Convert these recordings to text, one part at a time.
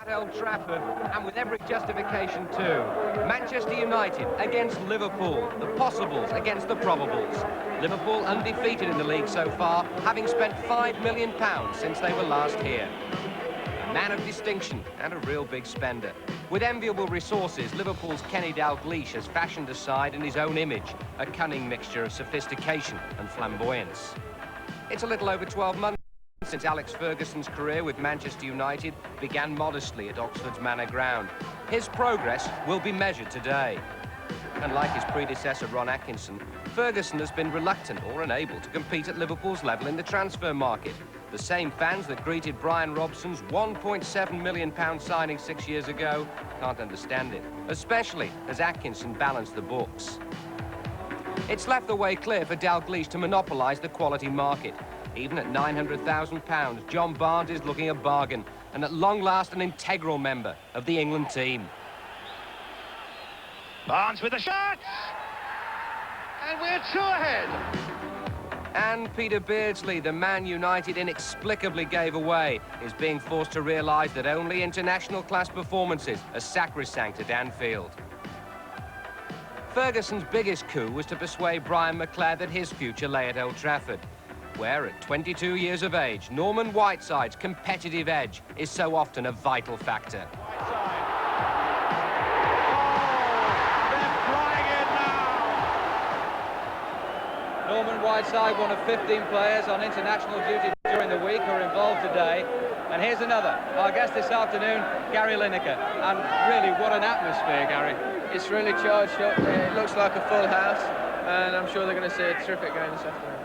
Old Trafford, and with every justification too. Manchester United against Liverpool, the possibles against the probables. Liverpool undefeated in the league so far, having spent £5 million since they were last here. A man of distinction and a real big spender. With enviable resources, Liverpool's Kenny Dalglish has fashioned a side in his own image, a cunning mixture of sophistication and flamboyance. It's a little over 12 months since Alex Ferguson's career with Manchester United began modestly at Oxford's Manor Ground. His progress will be measured today. Unlike his predecessor Ron Atkinson, Ferguson has been reluctant or unable to compete at Liverpool's level in the transfer market. The same fans that greeted Brian Robson's £1.7 million signing 6 years ago can't understand it, especially as Atkinson balanced the books. It's left the way clear for Dalglish to monopolise the quality market. Even at £900,000, John Barnes is looking a bargain, and at long last an integral member of the England team. Barnes with a shot! And we're two ahead! And Peter Beardsley, the man United inexplicably gave away, is being forced to realise that only international class performances are sacrosanct at Anfield. Ferguson's biggest coup was to persuade Brian McClair that his future lay at Old Trafford, where at 22 years of age, Norman Whiteside's competitive edge is so often a vital factor. Whiteside. Oh, they're flying in now! Norman Whiteside, one of 15 players on international duty during the week who are involved today. And here's another, our guest this afternoon, Gary Lineker. And really, what an atmosphere, Gary. It's really charged up. It looks like a full house, and I'm sure they're going to see a terrific game this afternoon.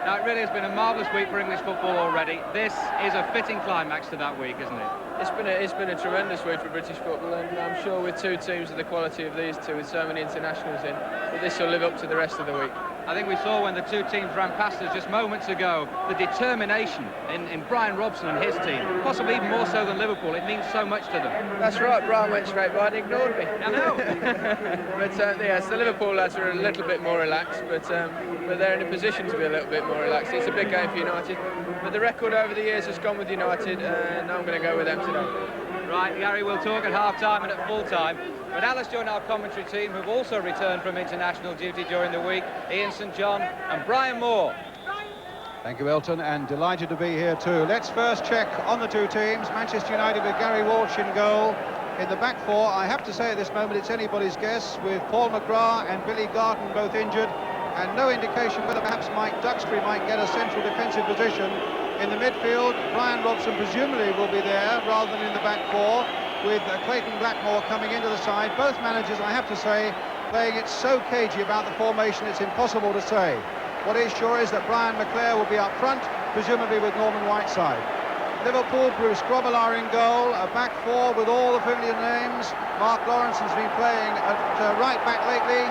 Now, it really has been a marvellous week for English football already. This is a fitting climax to that week, isn't it? It's been a tremendous week for British football, and I'm sure with two teams of the quality of these two, with so many internationals in, that this will live up to the rest of the week. I think we saw when the two teams ran past us just moments ago, the determination in Brian Robson and his team, possibly even more so than Liverpool. It means so much to them. That's right, Brian went straight by and ignored me. I know. But yes, the Liverpool lads are a little bit more relaxed, but they're in a position to be a little bit more relaxed. It's a big game for United, but the record over the years has gone with United, and I'm going to go with them today. Right, Gary, we'll talk at half-time and at full-time. But Alice joined our commentary team, who've also returned from international duty during the week, Ian St John and Brian Moore. Thank you, Elton, and delighted to be here too. Let's first check on the two teams. Manchester United with Gary Walsh in goal. In the back four, I have to say at this moment it's anybody's guess, with Paul McGrath and Billy Garton both injured, and no indication whether perhaps Mike Duxbury might get a central defensive position. In the midfield, Brian Robson presumably will be there rather than in the back four, with Clayton Blackmore coming into the side. Both managers, I have to say, playing it so cagey about the formation it's impossible to say. What is sure is that Brian McClair will be up front, presumably with Norman Whiteside. Liverpool, Bruce Grobbelaar in goal, a back four with all the familiar names. Mark Lawrenson's been playing at right back lately.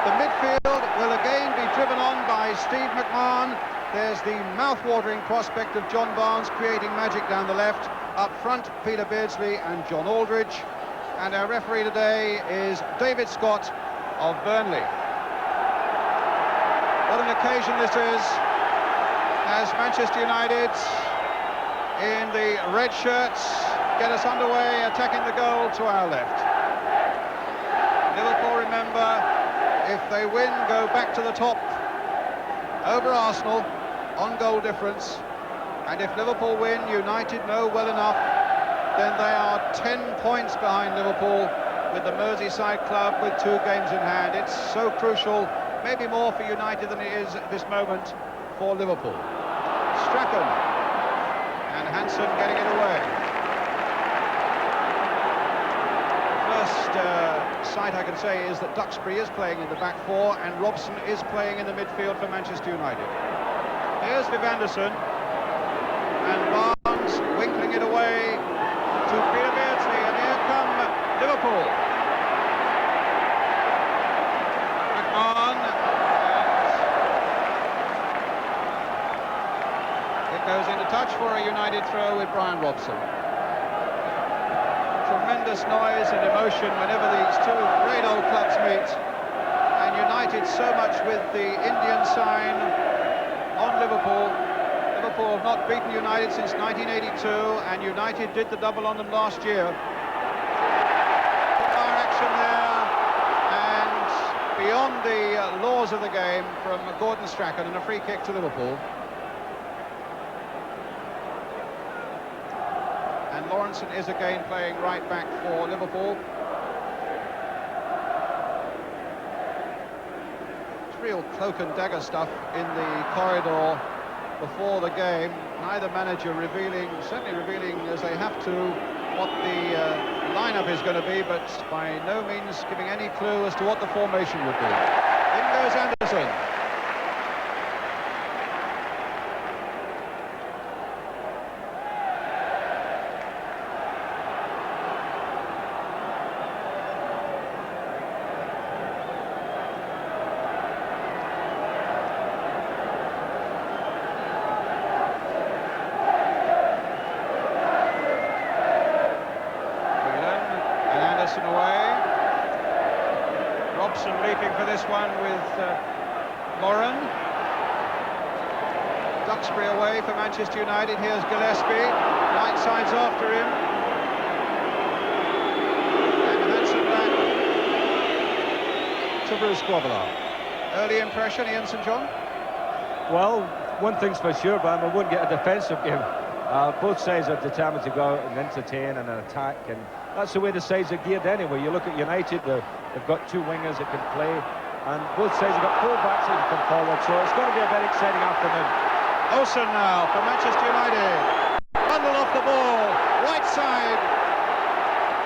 The midfield will again be driven on by Steve McMahon. There's the mouth-watering prospect of John Barnes creating magic down the left. Up front, Peter Beardsley and John Alderidge. And our referee today is David Scott of Burnley. What an occasion this is, as Manchester United in the red shirts get us underway, attacking the goal to our left. Liverpool, remember, if they win, go back to the top over Arsenal on goal difference, and if Liverpool win, United know well enough, then they are 10 points behind Liverpool with the Merseyside club with 2 games in hand. It's so crucial, maybe more for United than it is at this moment for Liverpool. Strachan and Hansen getting it away. First sight I can say is that Duxbury is playing in the back four and Robson is playing in the midfield for Manchester United. Here's Viv Anderson, and Barnes winkling it away to Peter Beardsley, and here come Liverpool. McMahon, it goes into touch for a United throw with Brian Robson. Tremendous noise and emotion whenever these two great old clubs meet, and United so much with the Indian sign on Liverpool. Liverpool have not beaten United since 1982, and United did the double on them last year. beyond the laws of the game from Gordon Strachan, and a free kick to Liverpool. And Lawrenson is again playing right back for Liverpool. It's real cloak and dagger stuff in the corridor before the game. Neither manager certainly revealing as they have to, what the lineup is going to be, but by no means giving any clue as to what the formation would be. In goes Anderson. Leaping for this one with Moran. Duxbury away for Manchester United. Here's Gillespie. Whiteside's after him. And Hansen back to Bruce Grobbelaar. Early impression, Ian St John? Well, one thing's for sure, Brian, we wouldn't get a defensive game. Both sides are determined to go out and entertain and attack, and that's the way the sides are geared anyway. You look at United, they've got two wingers that can play, and both sides have got full-backs that can come forward, so it's going to be a very exciting afternoon. Olsen now for Manchester United. Bundle off the ball. Whiteside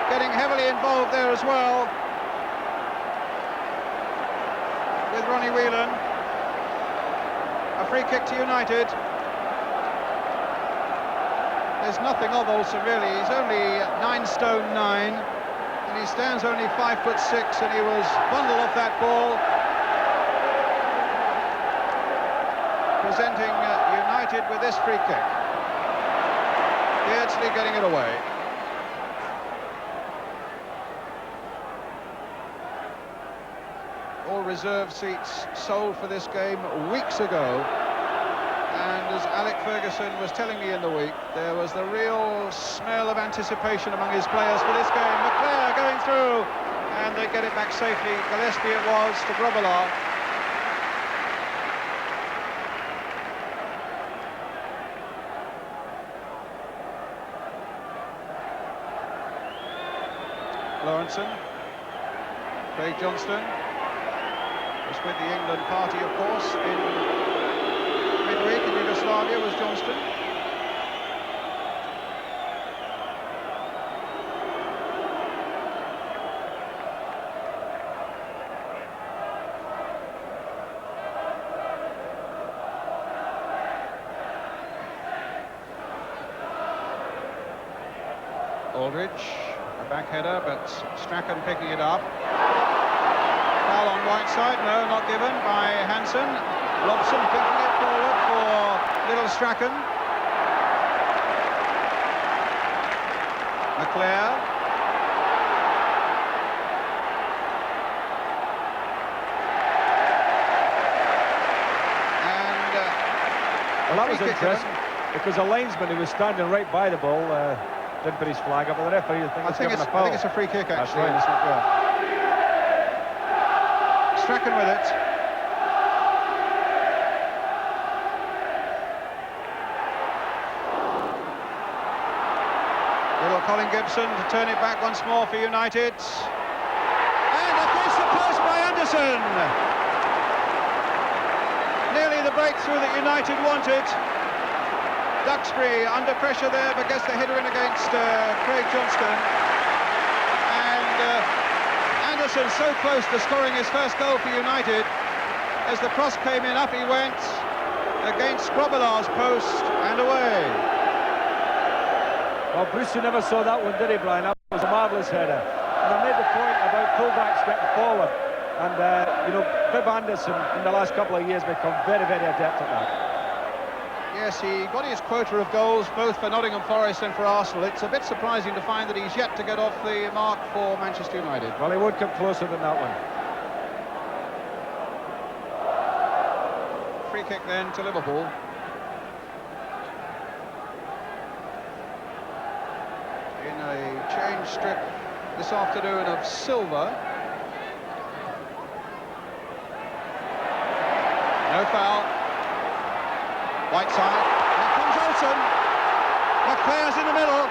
getting heavily involved there as well, with Ronnie Whelan. A free kick to United. There's nothing of Olsen really. He's only 9 stone 9, and he stands only 5'6", and he was bundled off that ball, presenting United with this free kick. Beardsley getting it away. All reserve seats sold for this game weeks ago. And as Alec Ferguson was telling me in the week, there was the real smell of anticipation among his players for this game. McClair going through, and they get it back safely. Gillespie it was to Grobbelaar. Lawrenson. Craig Johnston was with the England party, of course, in midweek in Yugoslavia, was Johnston. Alderidge, a back header, but Strachan picking it up. Foul on Whiteside, no, not given by Hansen. Robson picking it forward for little Strachan. McClair. And well, that was interesting, because the linesman who was standing right by the ball didn't put his flag up, but the referee I think it's a free kick, actually. That's right. Strachan with it. Little Colin Gibson to turn it back once more for United. And against the post by Anderson. Nearly the breakthrough that United wanted. Duxbury under pressure there, but gets the header in against Craig Johnston. And Anderson so close to scoring his first goal for United. As the cross came in, up he went against Grobbelaar's post and away. Well, Bruce never saw that one, did he, Brian? That was a marvellous header. And I made the point about full-backs getting forward. And, you know, Viv Anderson in the last couple of years become very, very adept at that. Yes, he got his quota of goals, both for Nottingham Forest and for Arsenal. It's a bit surprising to find that he's yet to get off the mark for Manchester United. Well, he would come closer than that one. Free kick then to Liverpool. In a change strip this afternoon of silver. No foul. Whiteside. Here comes Olsen. McClair's in the middle.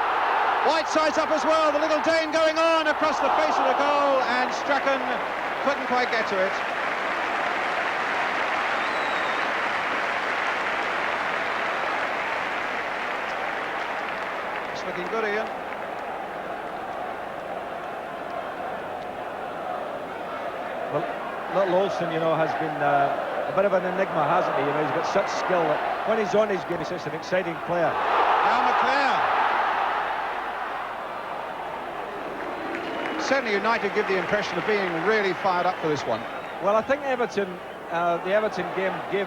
Whiteside's up as well. The little Dane going on across the face of the goal, and Strachan couldn't quite get to it. It's looking good, Ian. Well, little Olsen, you know, has been a bit of an enigma, hasn't he? You know, he's got such skill that when he's on his game, he's such an exciting player. Now McClair. Certainly United give the impression of being really fired up for this one. Well, I think Everton, the Everton game gave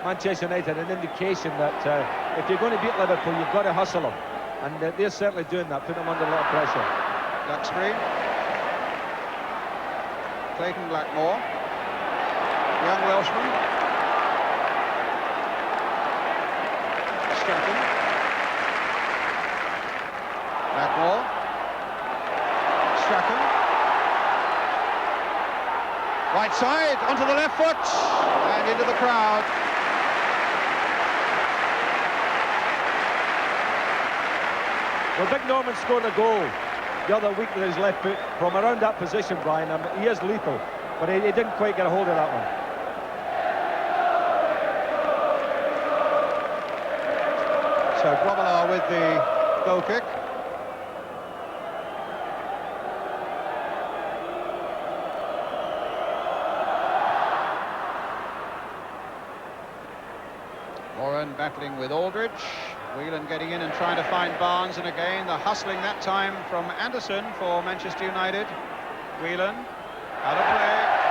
Manchester United an indication that if you're going to beat Liverpool, you've got to hustle them. And they're certainly doing that, putting them under a lot of pressure. Duxbury. Clayton Blackmore. Young Welshman. Strachan. Blackmore. Strachan. Whiteside onto the left foot and into the crowd. Well, Big Norman scored a goal the other week with his left foot from around that position, Brian. He is lethal, but he didn't quite get a hold of that one. So Grobbelaar with the goal kick. Warren battling with Alderidge. Whelan getting in and trying to find Barnes, and again the hustling that time from Anderson for Manchester United. Whelan out of play.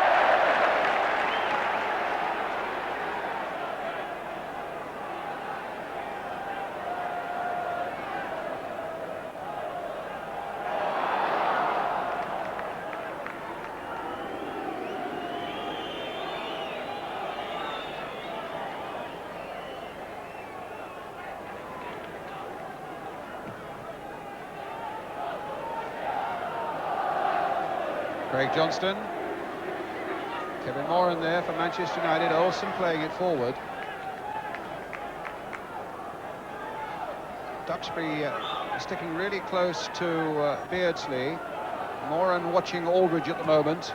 Craig Johnston. Kevin Moran there for Manchester United. Olsen playing it forward. Duxbury sticking really close to Beardsley. Moran watching Aldridge at the moment.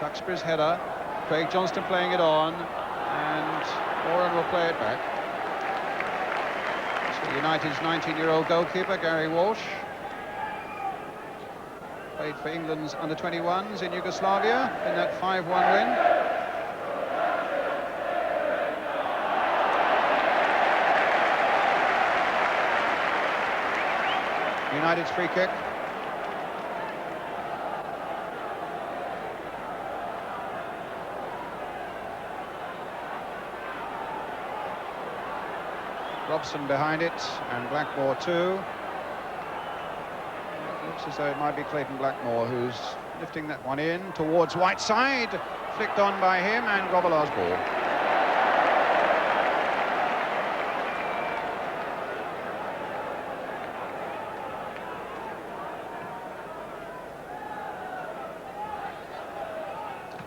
Duxbury's header. Craig Johnston playing it on, and Moran will play it back. So United's 19-year-old goalkeeper, Gary Walsh. Played for England's under-21s in Yugoslavia in that 5-1 win. United's free kick. Robson behind it, and Blackmore too. Looks as though it might be Clayton Blackmore who's lifting that one in towards Whiteside. Flicked on by him, and Grobbelaar's ball.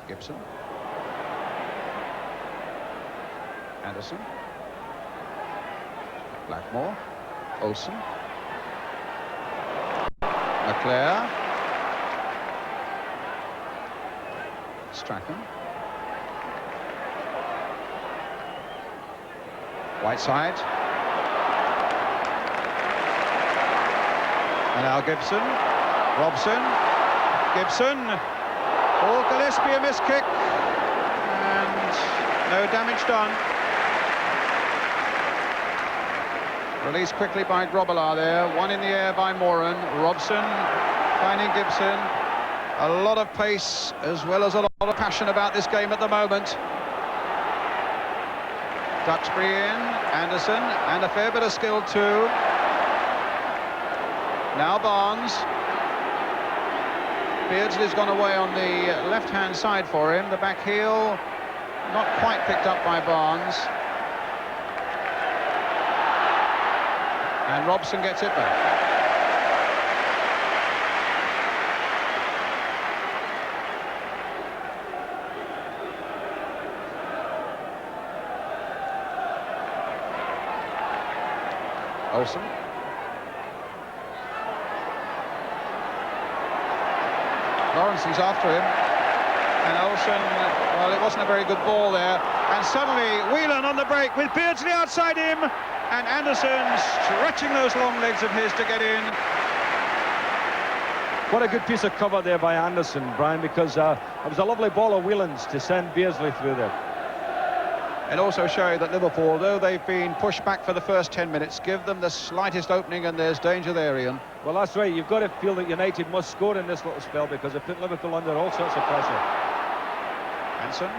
Gibson. Anderson. Blackmore. Olsen. McClair. Strachan. Whiteside. And now Gibson. Robson. Gibson. Oh, Gillespie, a missed kick. And no damage done. Released quickly by Grobbelaar there. One in the air by Moran. Robson finding Gibson. A lot of pace as well as a lot of passion about this game at the moment. Duxbury in. Anderson. And a fair bit of skill too. Now Barnes. Beardsley's gone away on the left-hand side for him. The back heel not quite picked up by Barnes. And Robson gets it back. Olsen. Lawrenson's after him. And Olsen, well, it wasn't a very good ball there. And suddenly, Whelan on the break with Beardsley outside him. And Anderson stretching those long legs of his to get in. What a good piece of cover there by Anderson, Brian, because it was a lovely ball of Whelan's to send Beardsley through there. And also showing that Liverpool, although they've been pushed back for the first 10 minutes, give them the slightest opening and there's danger there, Ian. Well, that's right. You've got to feel that United must score in this little spell because they put Liverpool under all sorts of pressure. Hansen.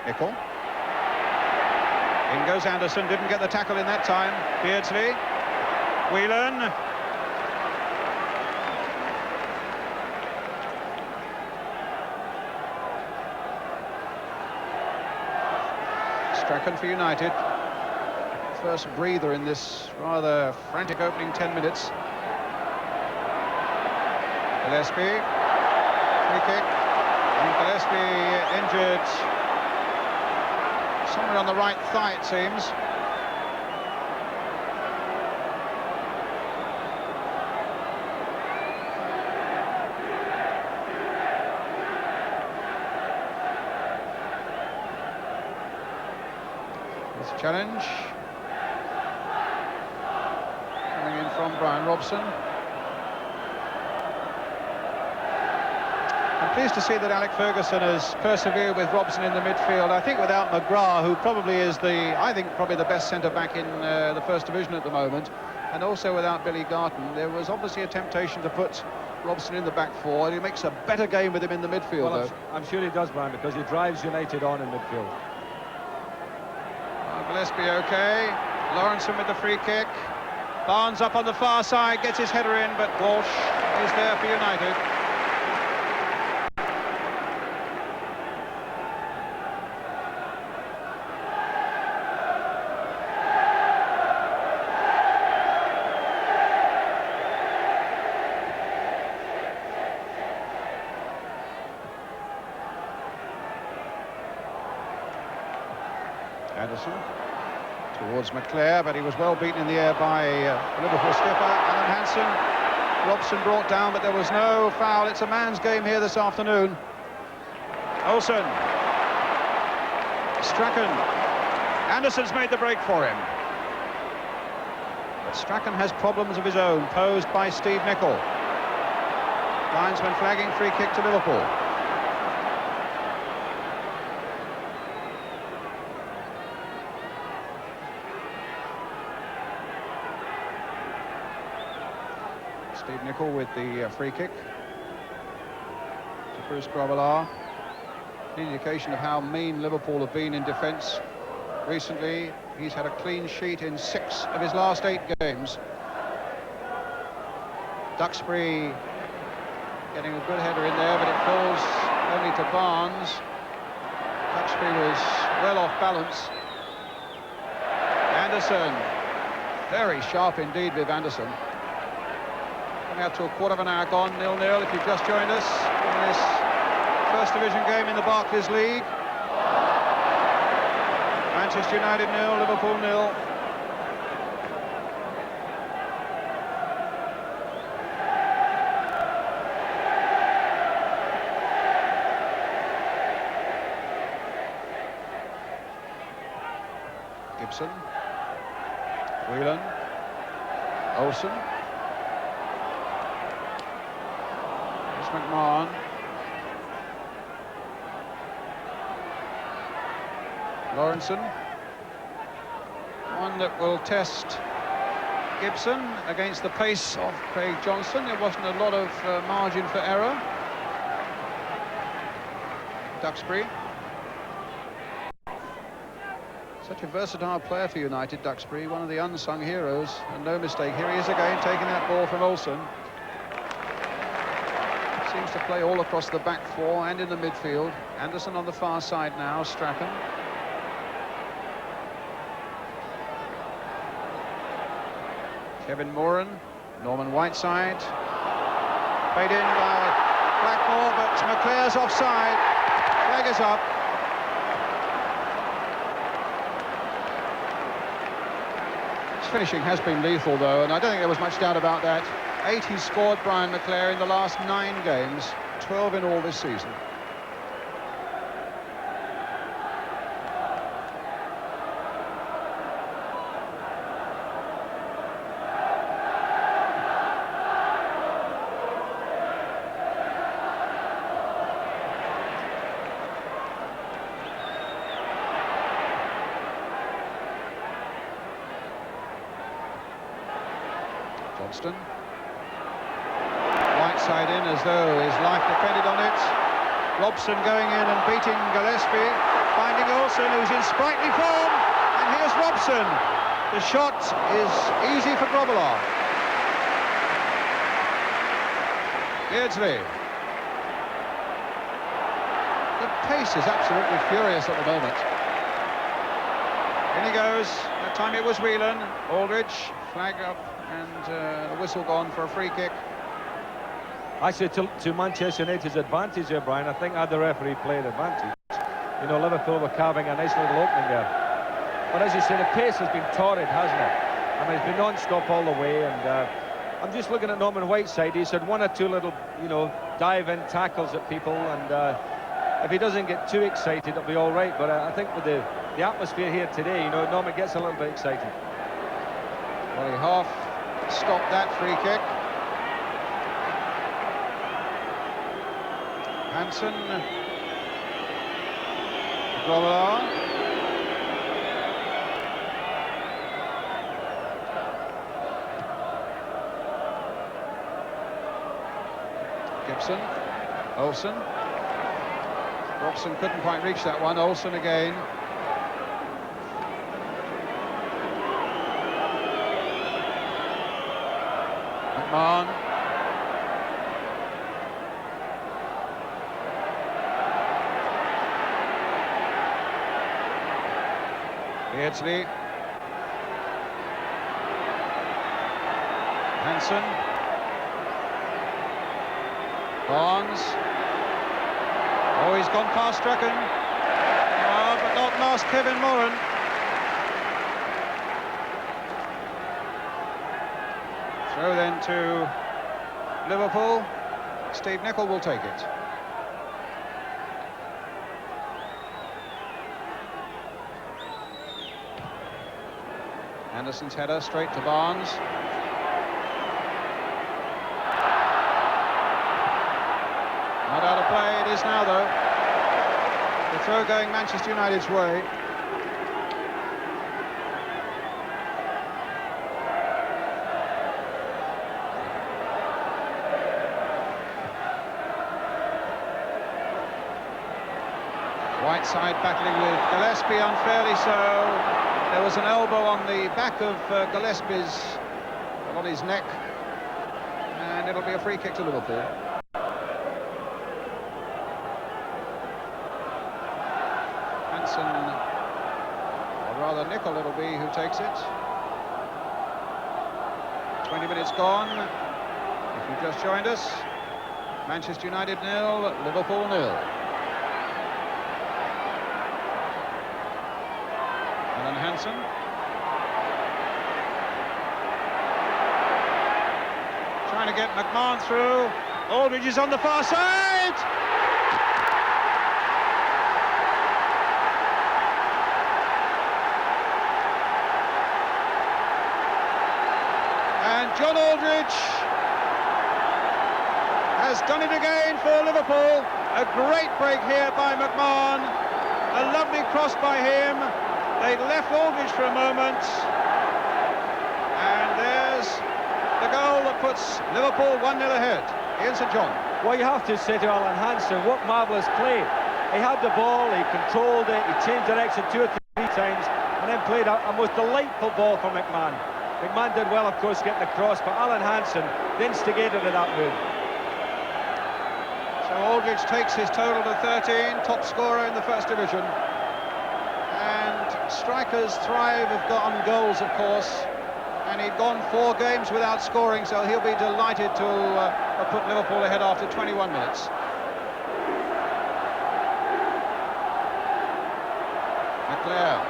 Nickel. In goes Anderson, didn't get the tackle in that time. Beardsley. Whelan. Strachan for United. First breather in this rather frantic opening 10 minutes. Gillespie. Free kick. And Gillespie injured somewhere on the right thigh, it seems. Challenge coming in from Brian Robson. I'm pleased to see that Alec Ferguson has persevered with Robson in the midfield. I think without McGrath, who probably is probably the best centre-back in the First Division at the moment, and also without Billy Garton, there was obviously a temptation to put Robson in the back four, and he makes a better game with him in the midfield. Well, I'm sure he does, Brian, because he drives United on in midfield. Gillespie okay. Lawrenson with the free kick. Barnes up on the far side, gets his header in, but Walsh is there for United. Anderson towards McClair, but he was well beaten in the air by Liverpool skipper Alan Hansen. Robson brought down, but there was no foul. It's a man's game here this afternoon. Olsen. Strachan. Anderson's made the break for him. But Strachan has problems of his own, posed by Steve Nicol. Linesman flagging free kick to Liverpool. Steve Nicol with the free kick to Bruce Grobbelaar. An indication of how mean Liverpool have been in defence recently. He's had a clean sheet in 6 of his last 8 games. Duxbury getting a good header in there, but it falls only to Barnes. Duxbury was well off balance. Anderson, very sharp indeed, Viv Anderson. Coming out to a quarter of an hour gone, 0-0 if you've just joined us in this First Division game in the Barclays League. Manchester United 0, Liverpool 0. Gibson. Whelan. Olsen. McMahon. Lawrenson. One that will test Gibson against the pace of Craig Johnson. There wasn't a lot of margin for error. Duxbury. Such a versatile player for United, Duxbury, one of the unsung heroes, and no mistake. Here he is again, taking that ball from Olsen. Seems to play all across the back four and in the midfield. Anderson on the far side now, Strachan. Kevin Moran, Norman Whiteside. Played in by Blackmore, but McClair's offside. Flag is up. finishing has been lethal, though, and I don't think there was much doubt about that. 8 he's scored, Brian McClair, in the last 9 games, 12 in all this season. Johnston. Whiteside in as though his life depended on it. Robson going in and beating Gillespie, finding Olsen, who's in sprightly form, and here's Robson. The shot is easy for Grobbelaar. Beardsley. The pace is absolutely furious at the moment. In he goes. That time it was Whelan. Alderidge, flag up, and a whistle gone for a free kick. I say to Manchester United's advantage here, Brian, I think had the referee played advantage. You know, Liverpool were carving a nice little opening there. But as you say, the pace has been torrid, hasn't it? I mean, it's been non-stop all the way, and I'm just looking at Norman Whiteside. He's had 1 or 2 little, you know, dive-in tackles at people, and if he doesn't get too excited, it'll be all right. But I think with the atmosphere here today, you know, Norman gets a little bit excited. Well, he half stopped that free kick. Hansen, Grobbelaar. Gibson, Olsen. Robson couldn't quite reach that one. Olsen again. McMahon. Beardsley. Hansen. Barnes. Oh, he's gone past Strachan. But not past Kevin Moran. Throw then to Liverpool. Steve Nicol will take it. Anderson's header straight to Barnes. Not out of play, it is now though. The throw going Manchester United's way. Whiteside battling with Gillespie, unfairly so. There was an elbow on the back of Gillespie's, on his neck, and it'll be a free kick to Liverpool. Hansen, or rather Nicol it'll be who takes it. 20 minutes gone. If you've just joined us, Manchester United 0, Liverpool 0. And Hansen. Trying to get McMahon through. Alderidge is on the far side. And John Alderidge has done it again for Liverpool. A great break here by McMahon. A lovely cross by him. They'd left Alderidge for a moment, and there's the goal that puts Liverpool 1-0 ahead. Ian St John. Well, you have to say to Alan Hansen, what marvellous play. He had the ball, he controlled it, he changed direction 2 or 3 times, and then played a most delightful ball for McMahon. McMahon did well, of course, getting across, but Alan Hansen, the instigator of that move. So Alderidge takes his total to 13, top scorer in the First Division. Strikers thrive on goals, of course, and he'd gone 4 games without scoring, so he'll be delighted to have put Liverpool ahead after 21 minutes. McClair.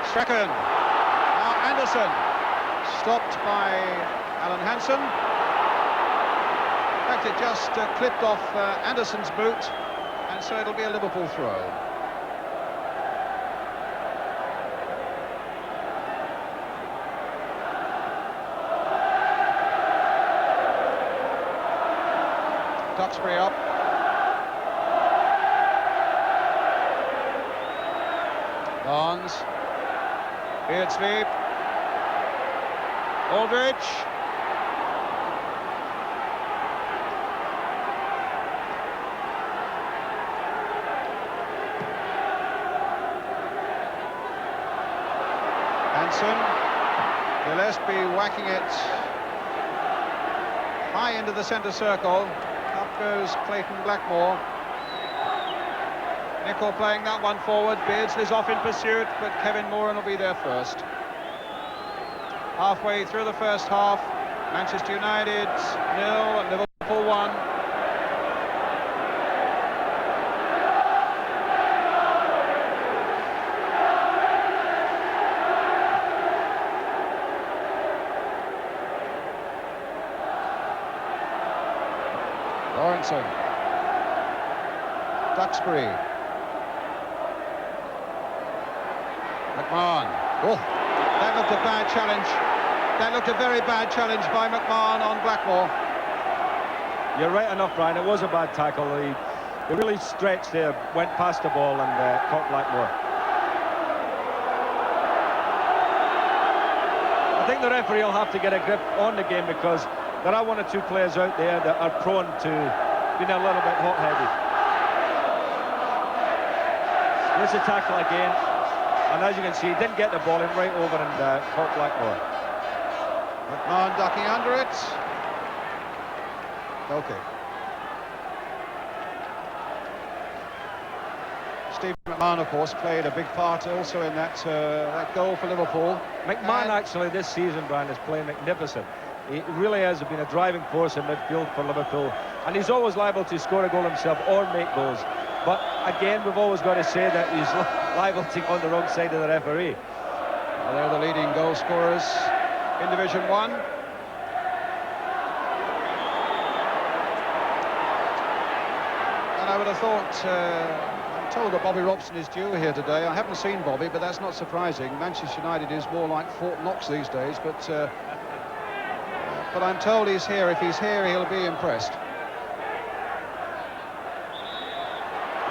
Strachan. Now Anderson. Stopped by Alan Hansen. In fact, it just clipped off Anderson's boot, and so it'll be a Liverpool throw. Duxbury up. Barnes. Beardsley. Alderidge. Hansen. Gillespie whacking it high into the centre circle. Up goes Clayton Blackmore. Nicol playing that one forward. Beardsley's off in pursuit, but Kevin Moran will be there first. Halfway through the first half, Manchester United 0 and Liverpool 1. Lawrenson. Duxbury. McMahon. Oh, that looked a bad challenge. That looked a very bad challenge by McMahon on Blackmore. You're right enough, Brian. It was a bad tackle. He really stretched there, went past the ball and caught Blackmore. I think the referee will have to get a grip on the game, because there are one or two players out there that are prone to being a little bit hot-headed. There's a tackle again, and as you can see, he didn't get the ball in right over and caught Blackmore. McMahon ducking under it. Okay. Steve McMahon, of course, played a big part also in that goal for Liverpool. McMahon actually this season, Brian, is playing magnificent. He really has been a driving force in midfield for Liverpool, and he's always liable to score a goal himself or make goals. But again, we've always got to say that he's liable to go on the wrong side of the referee. Well, they're the leading goal scorers in Division 1. And I would have thought, I'm told that Bobby Robson is due here today. I haven't seen Bobby, but that's not surprising. Manchester United is more like Fort Knox these days, but I'm told he's here. If he's here, he'll be impressed.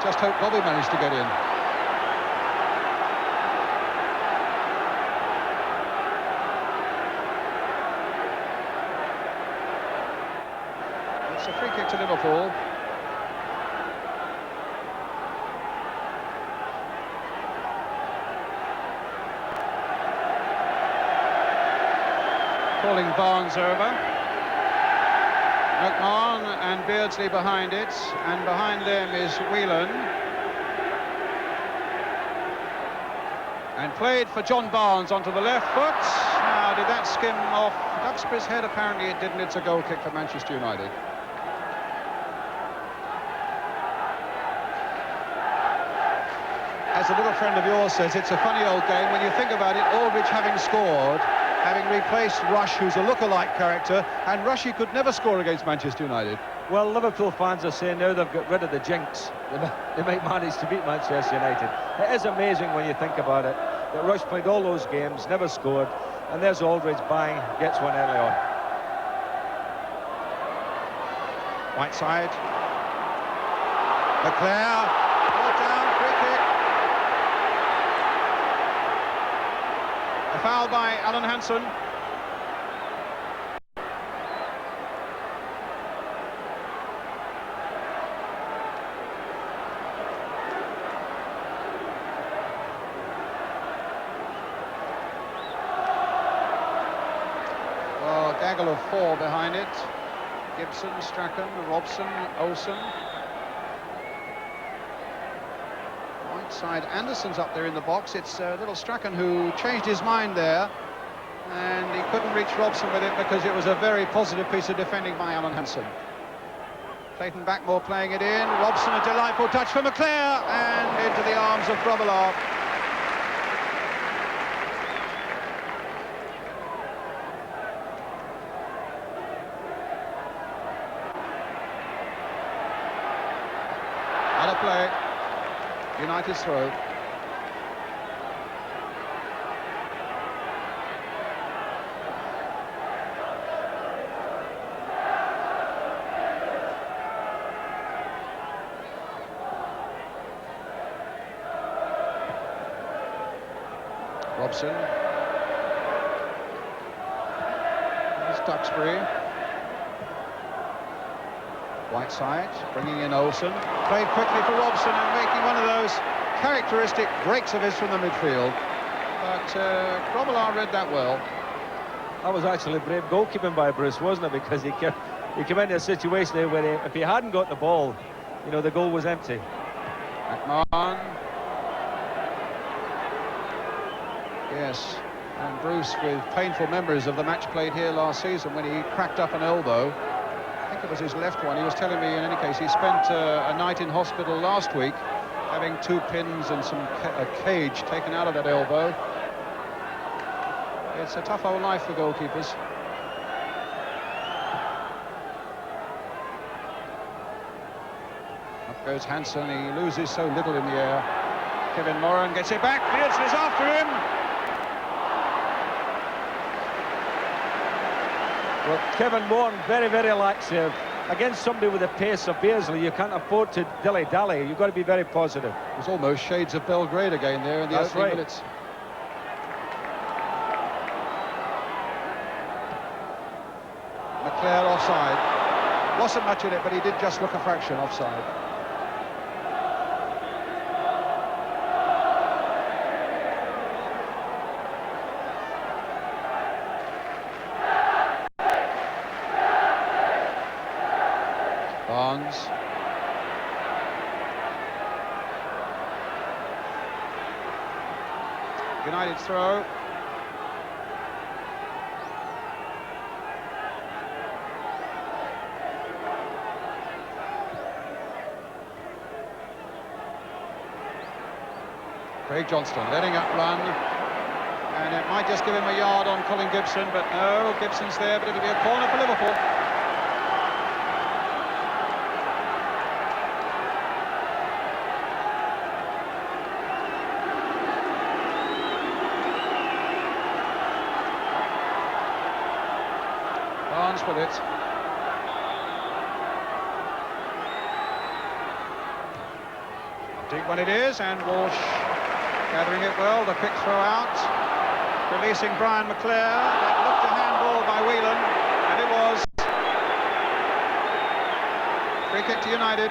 Just hope Bobby managed to get in. It's a free kick to Liverpool. Calling Barnes over. McMahon and Beardsley behind it, and behind them is Whelan. And played for John Barnes onto the left foot. Now, did that skim off Duxbury's head? Apparently it didn't. It's a goal kick for Manchester United. As a little friend of yours says, it's a funny old game. When you think about it, Alderidge having scored, having replaced Rush, who's a look-alike character, and Rushy could never score against Manchester United. Well, Liverpool fans are saying now they've got rid of the jinx, they might manage to beat Manchester United. It is amazing when you think about it, that Rush played all those games, never scored, and there's Alderidge bang, gets one early on. Whiteside. McClair. Ball down, free kick. A foul by Alan Hansen. Well, gaggle of four behind it. Gibson, Strachan, Robson, Olsen. Whiteside, Anderson's up there in the box. It's little Strachan who changed his mind there, and he couldn't reach Robson with it because it was a very positive piece of defending by Alan Hansen. Clayton Blackmore playing it in. Robson, a delightful touch for McClair, and into the arms of Grobbelaar. play. United's throw. Robson. There's Duxbury. Whiteside bringing in Olsen. Played quickly for Robson and making one of those characteristic breaks of his from the midfield. But Grobbelaar read that well. That was actually brave goalkeeping by Bruce, wasn't it? Because he came into a situation there where if he hadn't got the ball, you know, the goal was empty. McMahon. Yes, and Bruce with painful memories of the match played here last season when he cracked up an elbow. I think it was his left one. He was telling me, in any case, he spent a night in hospital last week having 2 pins and a cage taken out of that elbow. It's a tough old life for goalkeepers. Up goes Hansen. He loses so little in the air. Kevin Moran gets it back. Beardsley's after him. Well, Kevin Moran, very, very lax here. Against somebody with the pace of Beardsley, you can't afford to dilly-dally. You've got to be very positive. It was almost shades of Belgrade again there in the opening minutes. McClair offside. Wasn't much in it, but he did just look a fraction offside. Barnes. United throw. Craig Johnston letting up run, and it might just give him a yard on Colin Gibson, but no, Gibson's there, but it'll be a corner for Liverpool. Barnes with it. Deep one it is, and Walsh gathering it well, the quick throw out, releasing Brian McClair. That looked a handball by Whelan, and it was. Free kick to United.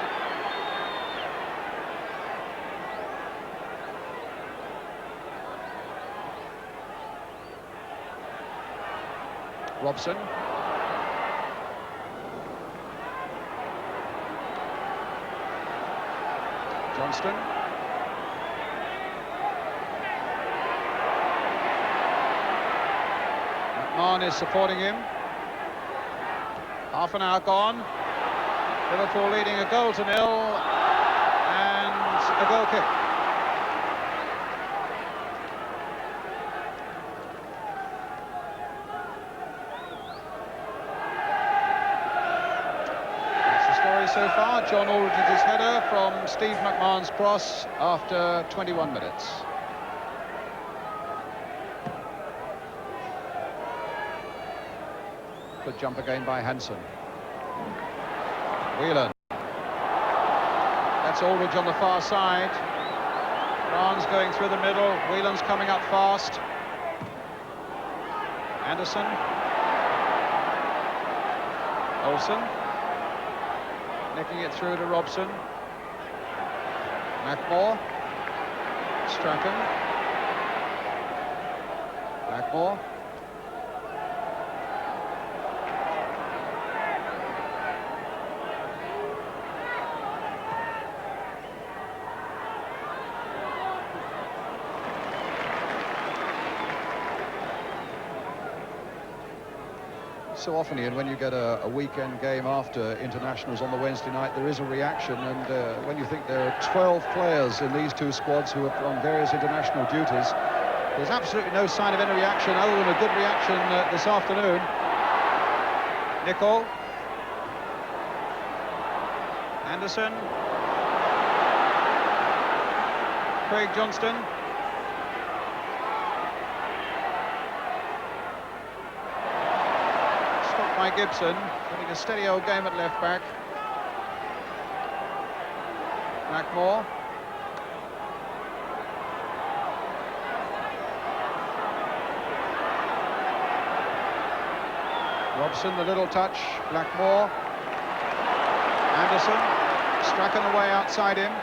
Robson. Johnston. McMahon is supporting him. Half an hour gone. Liverpool leading a goal to 0, and a goal kick. That's the story so far. John Alderidge's header from Steve McMahon's cross after 21 minutes. Good jump again by Hansen. Whelan. That's Aldridge on the far side. Barnes going through the middle. Whelan's coming up fast. Anderson. Olsen. Nicking it through to Robson. Mackmore. Strachan. Mackmore. So often, Ian, when you get a weekend game after internationals on the Wednesday night, there is a reaction, and when you think there are 12 players in these two squads who are on various international duties, there's absolutely no sign of any reaction other than a good reaction this afternoon. Nicol. Anderson. Craig Johnston. Stopped by Gibson, getting a steady old game at left back. Blackmore. Robson, the little touch. Blackmore. Anderson. Strachan away outside him.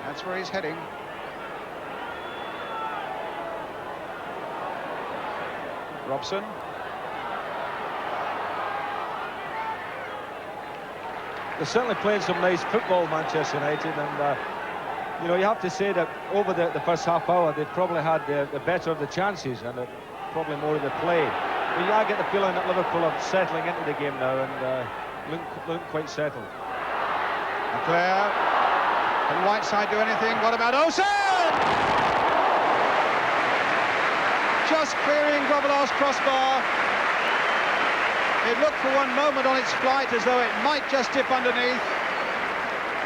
That's where he's heading. Robson. They're certainly playing some nice football, Manchester United, and you know, you have to say that over the first half hour they've probably had the better of the chances and probably more of the play. But I get the feeling that Liverpool are settling into the game now and look quite settled. McClair. Can Whiteside do anything? What about Olsen? Just clearing Grobbelaar's crossbar. It looked for one moment on its flight as though it might just dip underneath.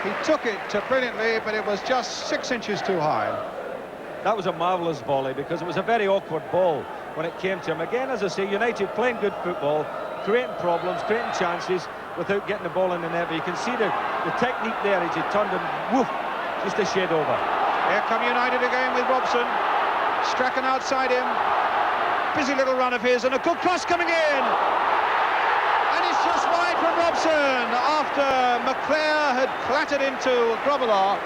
He took it brilliantly, but it was just 6 inches too high. That was a marvellous volley because it was a very awkward ball when it came to him. Again, as I say, United playing good football, creating problems, creating chances without getting the ball in the net. But you can see the technique there as he turned him, woof, just a shade over. Here come United again with Robson. Strachan outside him. Busy little run of his and a good cross coming in. Just wide from Robson after McClair had clattered into Grobbelaar.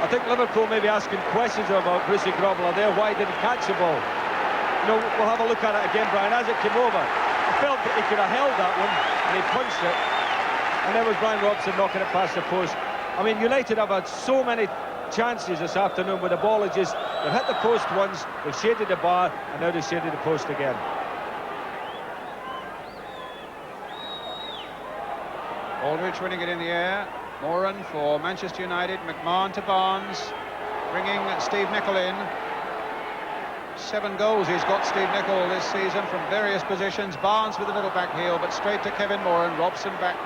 I think Liverpool may be asking questions about Brucey Grobbelaar there. Why didn't he catch the ball? You know, we'll have a look at it again, Brian. As it came over, I felt that he could have held that one and he punched it. And there was Brian Robson knocking it past the post. I mean, United have had so many chances this afternoon where the ball is just, they've hit the post once, they've shaded the bar, and now they've shaded the post again. Alderidge winning it in the air. Moran for Manchester United. McMahon to Barnes, bringing Steve Nicol in. 7 goals he's got, Steve Nicol, this season from various positions. Barnes with a little back heel, but straight to Kevin Moran. Robson back.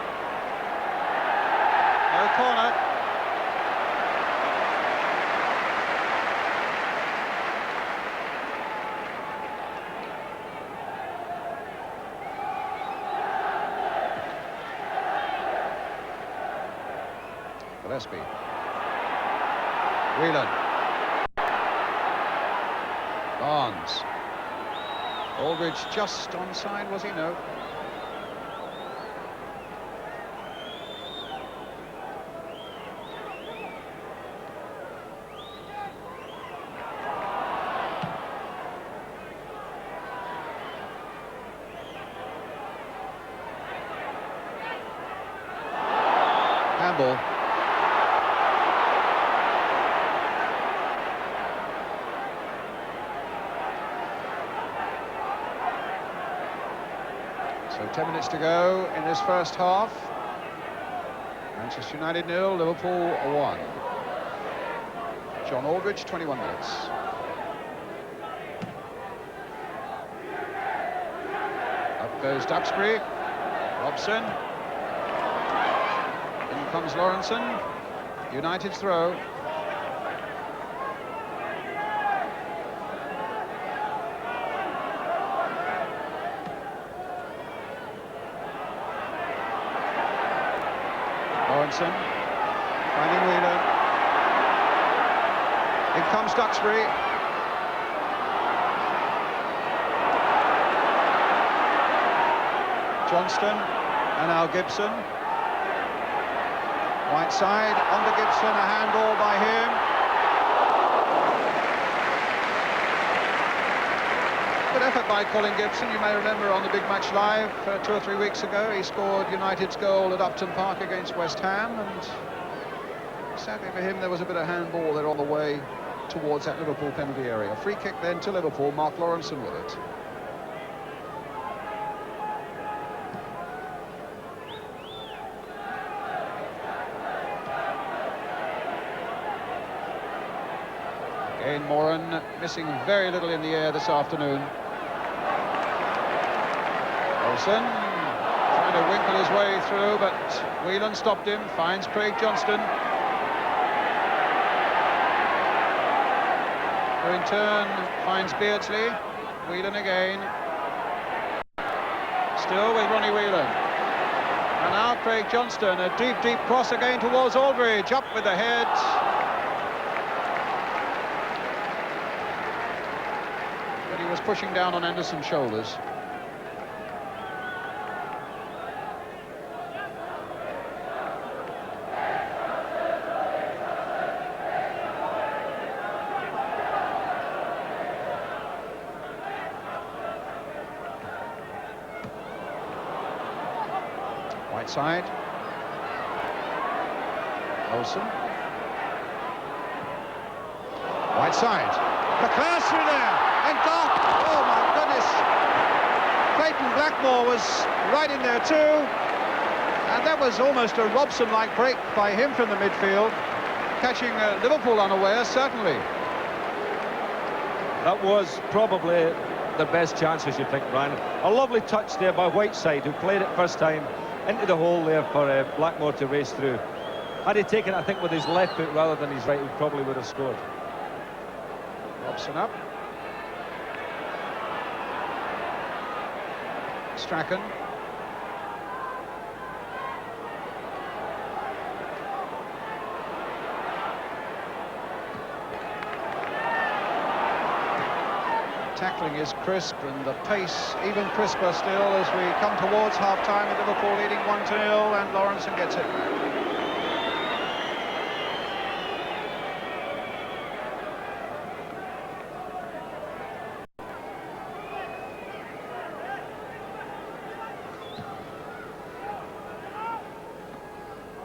No corner. Gillespie. Whelan. Barnes. Aldridge just onside, was he? No. Handball. So 10 minutes to go in this first half. Manchester United 0, Liverpool 1. John Aldridge, 21 minutes. Up goes Duxbury. Robson. In comes Lawrenson. United's throw. Lawrenson, finding Wheeler. In comes Duxbury. Johnston and now Gibson. Whiteside on to Gibson, a handball by him. Good effort by Colin Gibson. You may remember on the Big Match Live 2 or 3 weeks ago, he scored United's goal at Upton Park against West Ham, and sadly for him there was a bit of handball there on the way towards that Liverpool penalty area. Free kick then to Liverpool, Mark Lawrenson with it. Again, Moran missing very little in the air this afternoon. Olsen trying to winkle his way through, but Whelan stopped him, finds Craig Johnston. who in turn finds Beardsley. Whelan again. Still with Ronnie Whelan. And now Craig Johnston, a deep cross again towards Alderidge, up with the head. But he was pushing down on Anderson's shoulders. Whiteside. Olsen. Whiteside. McClair through there. And Doc. Oh my goodness. Clayton Blackmore was right in there too. And that was almost a Robson-like break by him from the midfield. Catching Liverpool unaware, certainly. That was probably the best chance, as you think, Brian. A lovely touch there by Whiteside, who played it first time into the hole there for Blackmore to race through. Had he taken it, I think, with his left foot rather than his right, he probably would have scored. Robson up. Strachan. Tackling is crisp and the pace even crisper still as we come towards half-time with Liverpool leading 1-0 and Lawrenson gets it.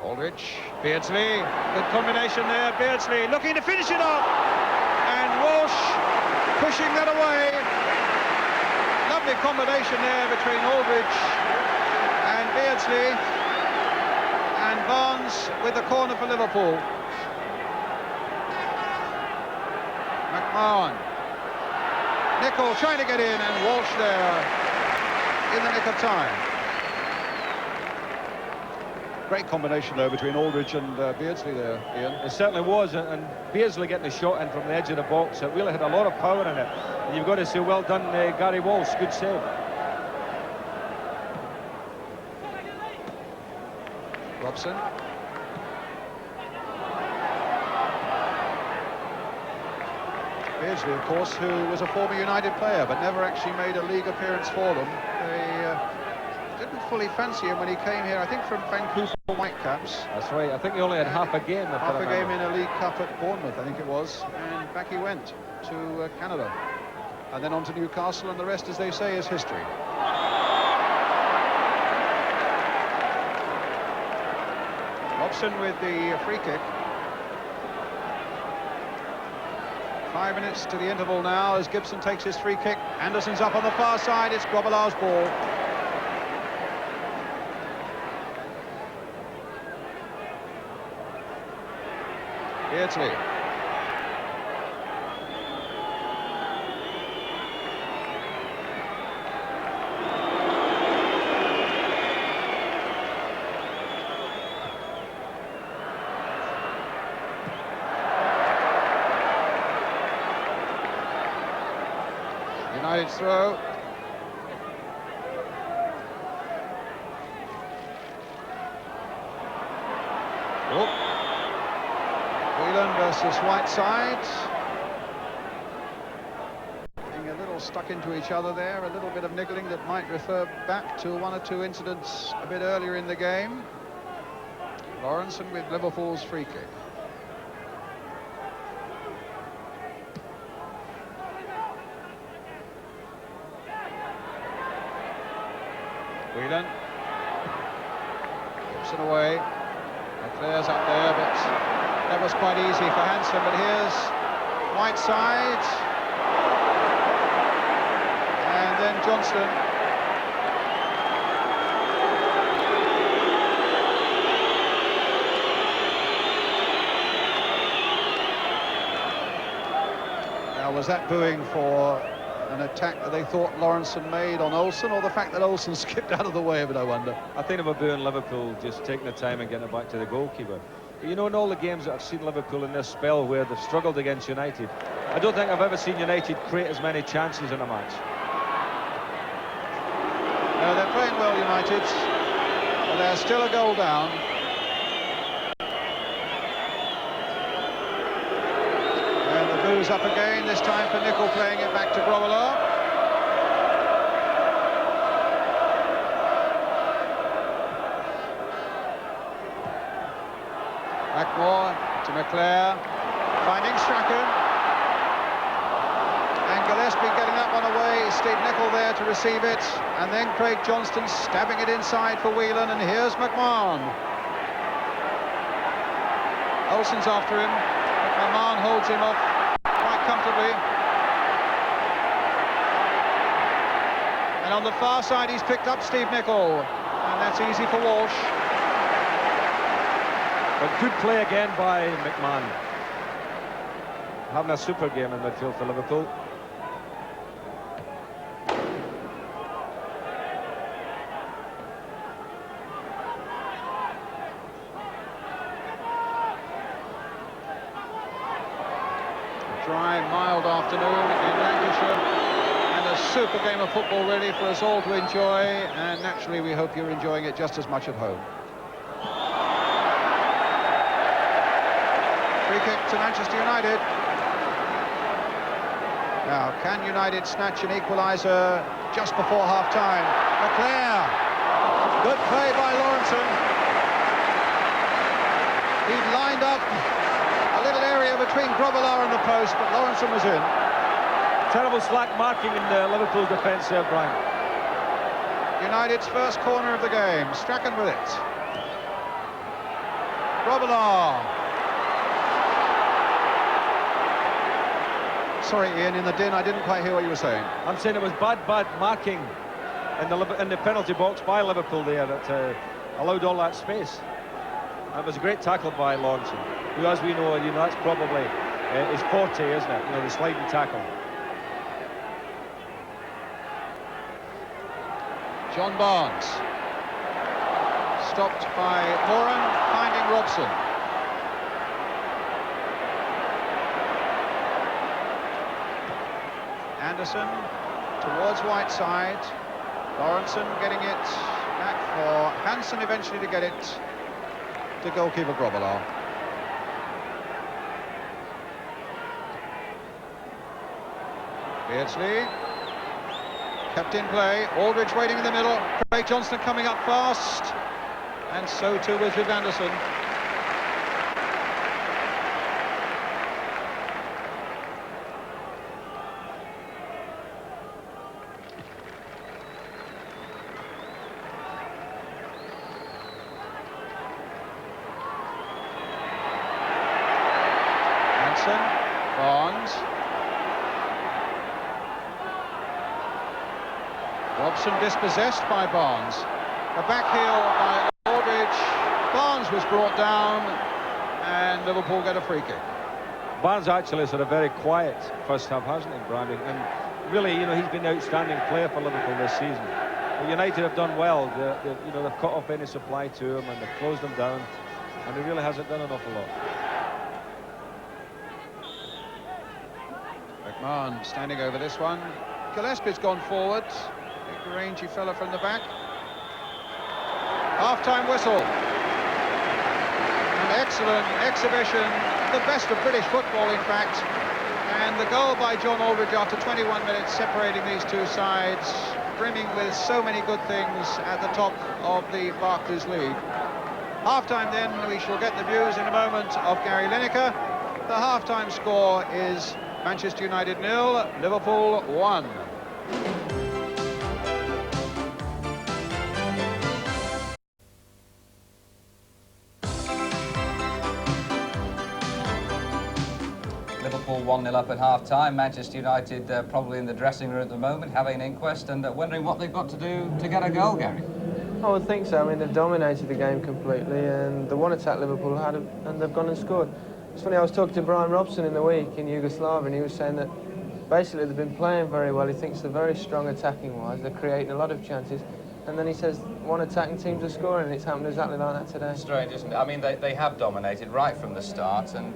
Alderidge, Beardsley, good combination there, Beardsley looking to finish it off, and Walsh pushing that away. Lovely combination there between Alderidge and Beardsley, and Barnes with the corner for Liverpool. McMahon, Nicol trying to get in, and Walsh there in the nick of time. Great combination though between Alderidge and Beardsley there, Ian. It certainly was, and Beardsley getting a shot in from the edge of the box. It really had a lot of power in it. And you've got to say, well done, Gary Walsh. Good save. Robson. Beardsley, of course, who was a former United player but never actually made a league appearance for them. They didn't fully fancy him when he came here, I think from Vancouver Whitecaps. That's right, I think he only had half a game. Half a game in a League Cup at Bournemouth, I think it was. And back he went to Canada. And then on to Newcastle, and the rest, as they say, is history. Robson with the free kick. 5 minutes to the interval now as Gibson takes his free kick. Anderson's up on the far side, it's Grobbelaar's ball. Beardsley. United's throw. Oh. Whelan versus Whiteside. Getting a little stuck into each other there, a little bit of niggling that might refer back to one or two incidents a bit earlier in the game. Lawrenson with Liverpool's free kick. Whelan. Gibson away. McClair's up there, but that was quite easy for Hansen. But here's Whiteside. And then Johnston. Now, was that booing for an attack that they thought Lawrenson made on Olsen, or the fact that Olsen skipped out of the way of it, I wonder? I think they were booing Liverpool, just taking the time and getting it back to the goalkeeper. But you know, in all the games that I've seen Liverpool in this spell where they've struggled against United, I don't think I've ever seen United create as many chances in a match. No, they're playing well, United, but they're still a goal down. And the boo's up again, this time for Nicol, playing it back to Grobbelaar. Blackmore to McClair, finding Strachan. And Gillespie getting that one away. Steve Nicol there to receive it. And then Craig Johnston stabbing it inside for Whelan. And here's McMahon. Olsen's after him. McMahon holds him off quite comfortably. And on the far side, he's picked up Steve Nicol. And that's easy for Walsh. But good play again by McMahon. Having a super game in midfield for Liverpool. A dry, mild afternoon in Lancashire. And a super game of football really for us all to enjoy. And naturally, we hope you're enjoying it just as much at home. Free kick to Manchester United. Now, can United snatch an equaliser just before half-time? McClair. Good play by Lawrenson. He'd lined up a little area between Grobbelaar and the post, but Lawrenson was in. Terrible slack marking in the Liverpool defence there, Brian. United's first corner of the game. Strachan with it. Grobbelaar. Sorry, Ian, in the din, I didn't quite hear what you were saying. I'm saying it was bad marking in the penalty box by Liverpool there that allowed all that space. And it was a great tackle by Lawrenson, who, as we know, that's probably his forte, isn't it? The sliding tackle. John Barnes. Stopped by Moran, finding Robson. Anderson towards Whiteside. Lawrenson getting it back for Hansen eventually to get it to goalkeeper Grobbelaar. Beardsley kept in play. Alderidge waiting in the middle. Craig Johnston coming up fast, and so too with Viv Anderson. Barnes. Robson dispossessed by Barnes. A back heel by Aldridge. Barnes was brought down, and Liverpool get a free kick. Barnes actually has had a very quiet first half, hasn't he, Brandy? And really, he's been an outstanding player for Liverpool this season. But United have done well. They've cut off any supply to him, and they've closed them down, and he really hasn't done an awful lot. McMahon standing over this one. Gillespie's gone forward. Big rangy fella from the back. Half-time whistle. An excellent exhibition. The best of British football, in fact. And the goal by John Aldridge after 21 minutes separating these two sides, brimming with so many good things at the top of the Barclays League. Half-time then, we shall get the views in a moment of Gary Lineker. The half-time score is Manchester United 0, Liverpool 1. Liverpool 1-0 up at half-time. Manchester United probably in the dressing room at the moment, having an inquest and wondering what they've got to do to get a goal, Gary. I would think so. I mean, they've dominated the game completely, and the one attack Liverpool had, and they've gone and scored. It's funny, I was talking to Brian Robson in the week in Yugoslavia, and he was saying that basically they've been playing very well. He thinks they're very strong attacking-wise. They're creating a lot of chances. And then he says one attacking teams are scoring, and it's happened exactly like that today. Strange, isn't it? I mean, they have dominated right from the start, and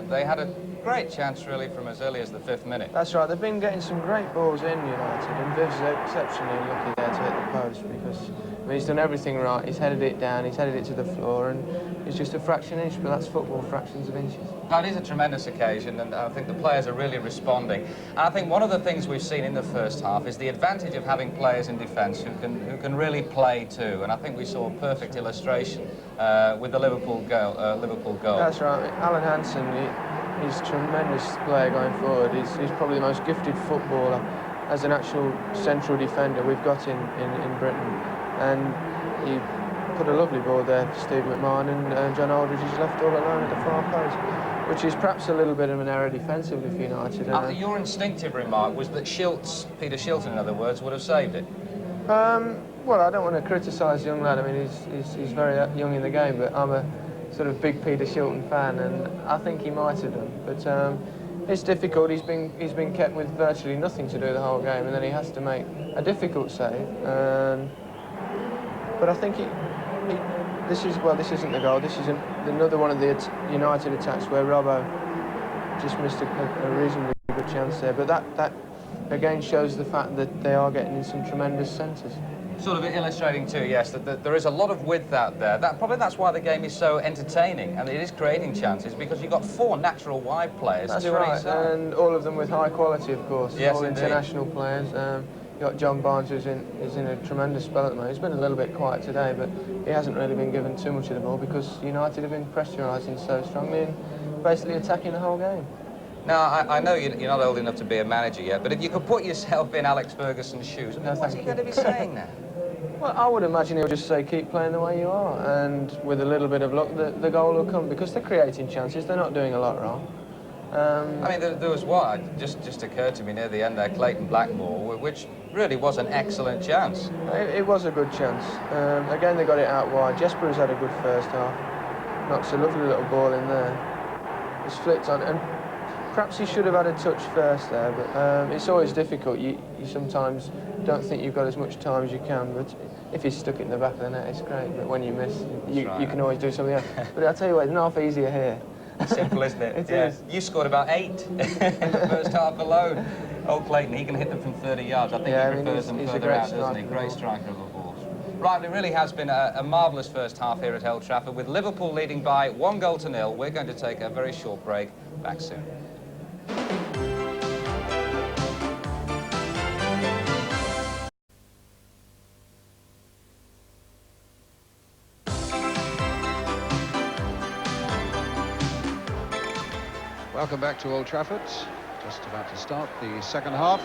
they had a great chance, really, from as early as the 5th minute. That's right, they've been getting some great balls in, United, and Viv's exceptionally lucky there to hit the post because he's done everything right. He's headed it down, he's headed it to the floor, and it's just a fraction inch, but that's football, fractions of inches. Now, it is a tremendous occasion, and I think the players are really responding. And I think one of the things we've seen in the first half is the advantage of having players in defence who can really play too. And I think we saw a perfect illustration with the Liverpool goal. That's right. Alan Hansen, he's a tremendous player going forward. He's probably the most gifted footballer as an actual central defender we've got in Britain. And he put a lovely ball there for Steve McMahon, and John Alderidge is left all alone at the far post, which is perhaps a little bit of an error defensively for United. Your instinctive remark was that Peter Shilton, in other words, would have saved it. Well, I don't want to criticise the young lad. I mean, he's very young in the game, but I'm a sort of big Peter Shilton fan, and I think he might have done. But it's difficult. He's been kept with virtually nothing to do the whole game, and then he has to make a difficult save. But I think this isn't the goal. This is another one of the United attacks where Robbo just missed a reasonably good chance there. But that again shows the fact that they are getting in some tremendous centres. Sort of illustrating too, yes, that there is a lot of width out there. That's why the game is so entertaining, and it is creating chances because you've got 4 natural wide players. That's right, and all of them with high quality, of course. Yes, all indeed. International players. You've got John Barnes, who's in a tremendous spell at the moment. He's been a little bit quiet today, but he hasn't really been given too much of the ball because United have been pressurising so strongly and basically attacking the whole game. Now, I know you're not old enough to be a manager yet, but if you could put yourself in Alex Ferguson's shoes, what's he going to be saying now? Well, I would imagine he'll just say, keep playing the way you are, and with a little bit of luck, the goal will come, because they're creating chances, they're not doing a lot wrong. I mean, there was one, just occurred to me near the end there, Clayton Blackmore, which really was an excellent chance. It was a good chance. Again, they got it out wide. Jesper has had a good first half. Knocks a lovely little ball in there. It's flicked on, and perhaps he should have had a touch first there, but it's always difficult. You sometimes don't think you've got as much time as you can, but if you stuck it in the back of the net, it's great. But when you miss, you can always do something else. But I'll tell you what, it's not half easier here. Simple, isn't it? It is. You scored about 8 in the first half alone. Old Clayton, he can hit them from 30 yards. I think he prefers them further out, doesn't he? Great striker of the balls. Right, it really has been a marvellous first half here at Old Trafford, with Liverpool leading by 1-0. We're going to take a very short break. Back soon. Welcome back to Old Trafford. Just about to start the second half.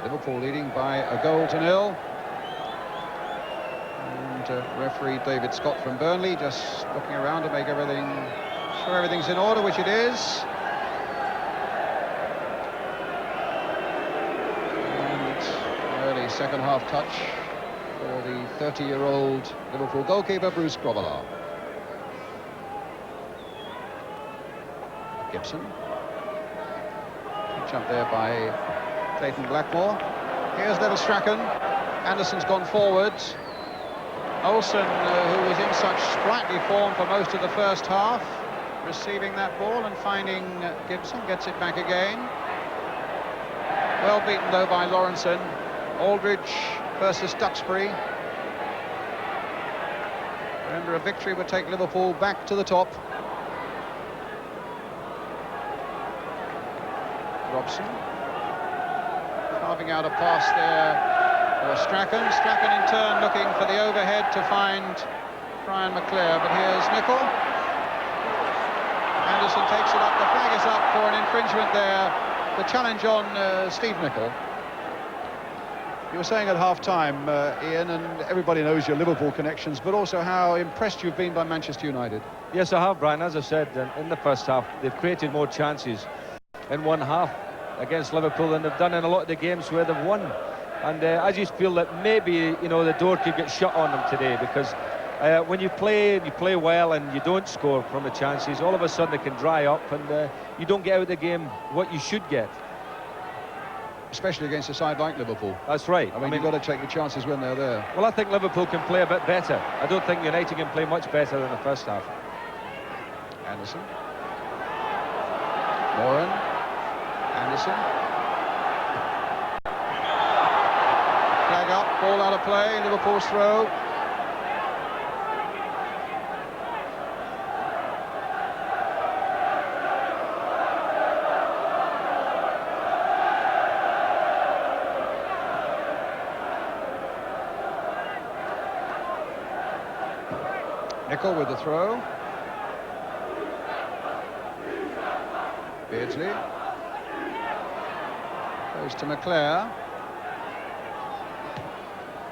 Liverpool leading by 1-0. And referee David Scott from Burnley just looking around to make sure everything's in order, which it is. And early second half touch for the 30-year-old Liverpool goalkeeper, Bruce Grobbelaar. Gibson. Jump there by Clayton Blackmore. Here's little Strachan. Anderson's gone forwards. Olsen, who was in such sprightly form for most of the first half, receiving that ball and finding Gibson, gets it back again. Well beaten though by Lawrenson. Alderidge versus Duxbury. Remember, a victory would take Liverpool back to the top. Robson carving out a pass there for Strachan. Strachan in turn looking for the overhead to find Brian McClair, but here's Nicol. Anderson takes it up. The flag is up for an infringement there. The challenge on Steve Nicol. You were saying at half-time, Ian, and everybody knows your Liverpool connections, but also how impressed you've been by Manchester United. Yes, I have, Brian. As I said, in the first half, they've created more chances in one half against Liverpool than they've done in a lot of the games where they've won. And I just feel that maybe, the door could get shut on them today, because when you play well and you don't score from the chances, all of a sudden they can dry up and you don't get out of the game what you should get. Especially against a side like Liverpool. That's right. I mean, you've got to take your chances when they're there. Well, I think Liverpool can play a bit better. I don't think United can play much better than the first half. Anderson. Moran, Anderson. Flag up, ball out of play, Liverpool's throw. Nicol with the throw. Beardsley. Goes to McClair.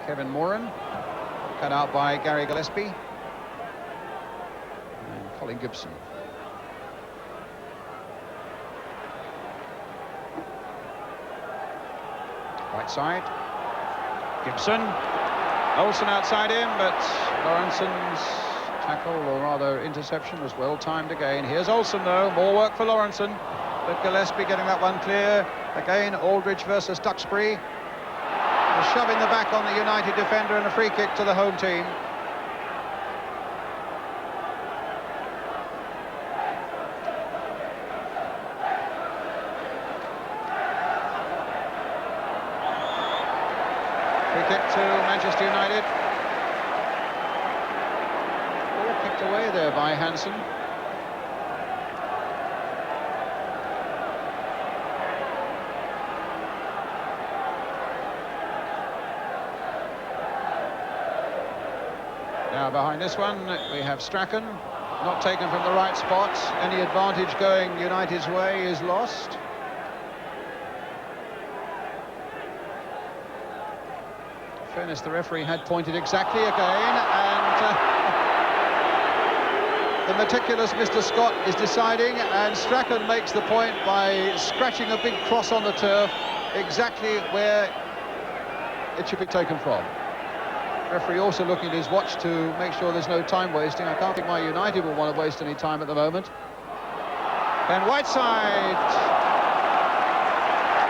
Kevin Moran. Cut out by Gary Gillespie. And Colin Gibson. Whiteside. Gibson. Olsen outside him, but Lawrenson's tackle, or rather interception, was well timed again. Here's Olsen though, more work for Lawrenson, but Gillespie getting that one clear. Again, Alderidge versus Duxbury. A shove in the back on the United defender and a free kick to the home team. Free kick to Manchester United. Away there by Hansen. Now behind this one we have Strachan, not taken from the right spot. Any advantage going United's way is lost. In fairness, the referee had pointed exactly again, and the meticulous Mr. Scott is deciding, and Strachan makes the point by scratching a big cross on the turf, exactly where it should be taken from. The referee also looking at his watch to make sure there's no time wasting. I can't think why United will want to waste any time at the moment. And Whiteside.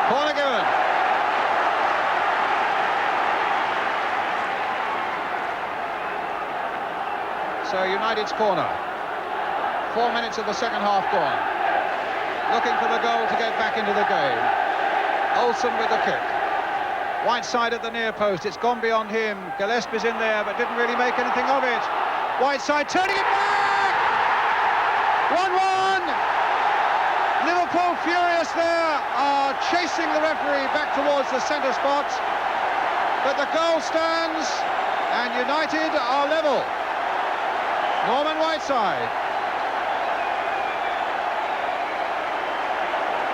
Corner given. So United's corner. 4 minutes of the second half gone. Looking for the goal to get back into the game. Olsen with the kick. Whiteside at the near post. It's gone beyond him. Gillespie's in there, but didn't really make anything of it. Whiteside turning it back! 1-1! Liverpool furious there, are chasing the referee back towards the centre spot. But the goal stands, and United are level. Norman Whiteside.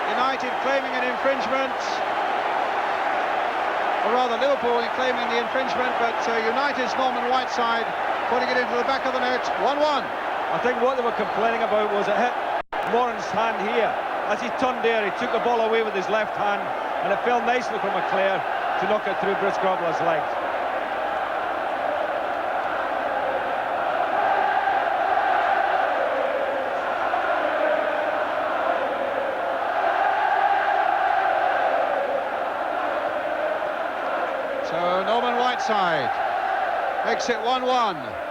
United claiming an infringement, or rather Liverpool claiming the infringement, but United's Norman Whiteside putting it into the back of the net. 1-1. I think what they were complaining about was it hit Moran's hand here. As he turned there, he took the ball away with his left hand, and it fell nicely for McClair to knock it through Bruce Grobbelaar's legs. So Norman Whiteside makes it 1-1.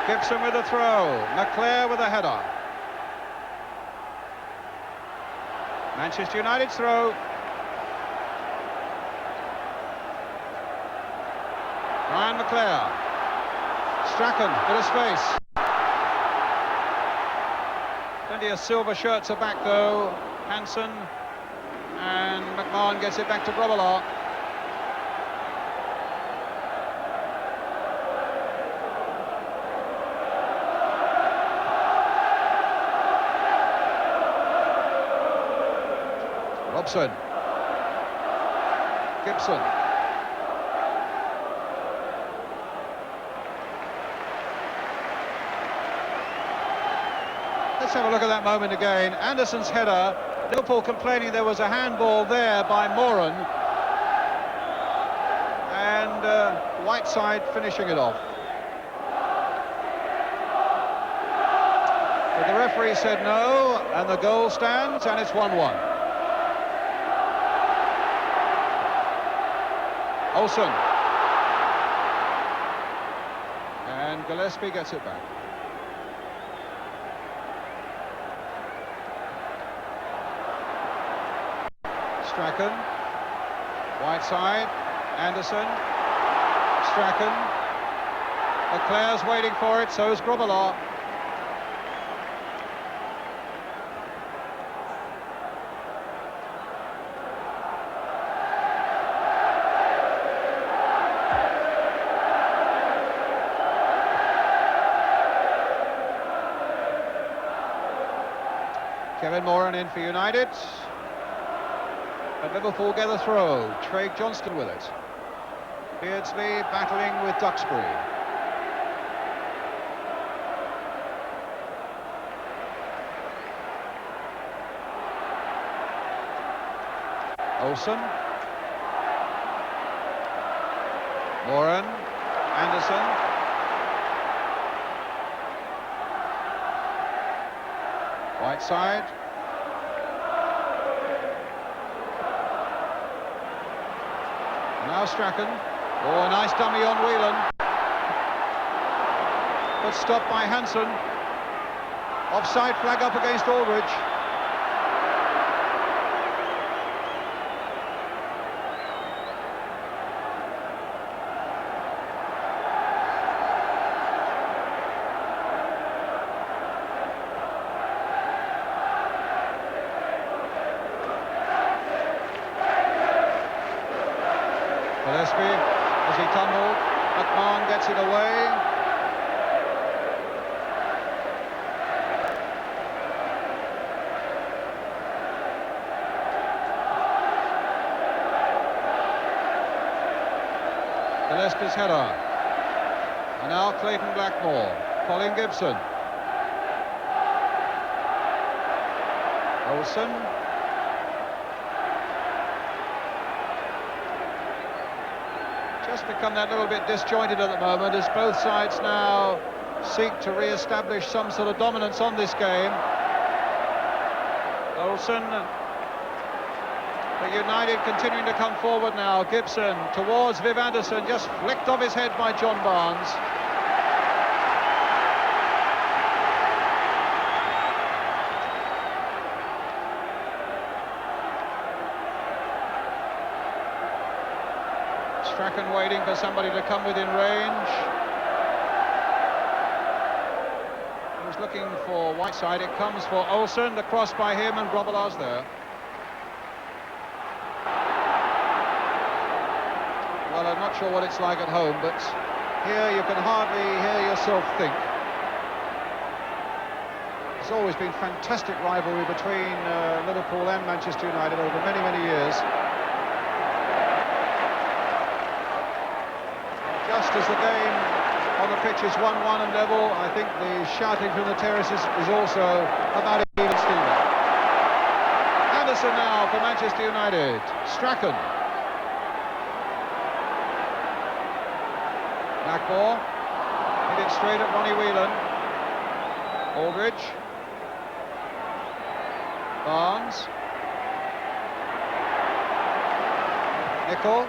Gibson with a throw, McClair with a header. Manchester United's throw. Ryan McClair. Strachan, bit of space. Plenty of silver shirts are back though. Hansen, and McMahon gets it back to Grobbelaar. Robson. Gibson. Let's have a look at that moment again. Anderson's header. Liverpool complaining there was a handball there by Moran. And Whiteside finishing it off. But the referee said no, and the goal stands, and it's 1-1. Olsen. And Gillespie gets it back. Strachan. Whiteside. Anderson. Strachan. McClair's waiting for it, so is Grobbelaar. Kevin Moran in for United. And Liverpool get a throw. Craig Johnston with it. Beardsley battling with Duxbury. Olsen. Moran. Anderson. Whiteside. Now Strachan. Oh, a nice dummy on Whelan. But stopped by Hansen. Offside flag up against Alderidge. Gillespie, as he tumbled, McMahon gets it away. Gillespie's header. And now Clayton Blackmore, Colin Gibson. Olsen. Just become that little bit disjointed at the moment as both sides now seek to re-establish some sort of dominance on this game. Olsen, but United continuing to come forward now. Gibson towards Viv Anderson, just flicked off his head by John Barnes. Strachan waiting for somebody to come within range. He was looking for Whiteside. It comes for Olsen. The cross by him, and Grobbelaar's there. Well, I'm not sure what it's like at home, but here you can hardly hear yourself think. There's always been fantastic rivalry between Liverpool and Manchester United over many, many years. Just as the game on the pitch is 1-1 and level, I think the shouting from the terraces is also about even Steven. Anderson now for Manchester United. Strachan. Blackmore. Hit it straight at Ronnie Whelan. Alderidge. Barnes. Nicol.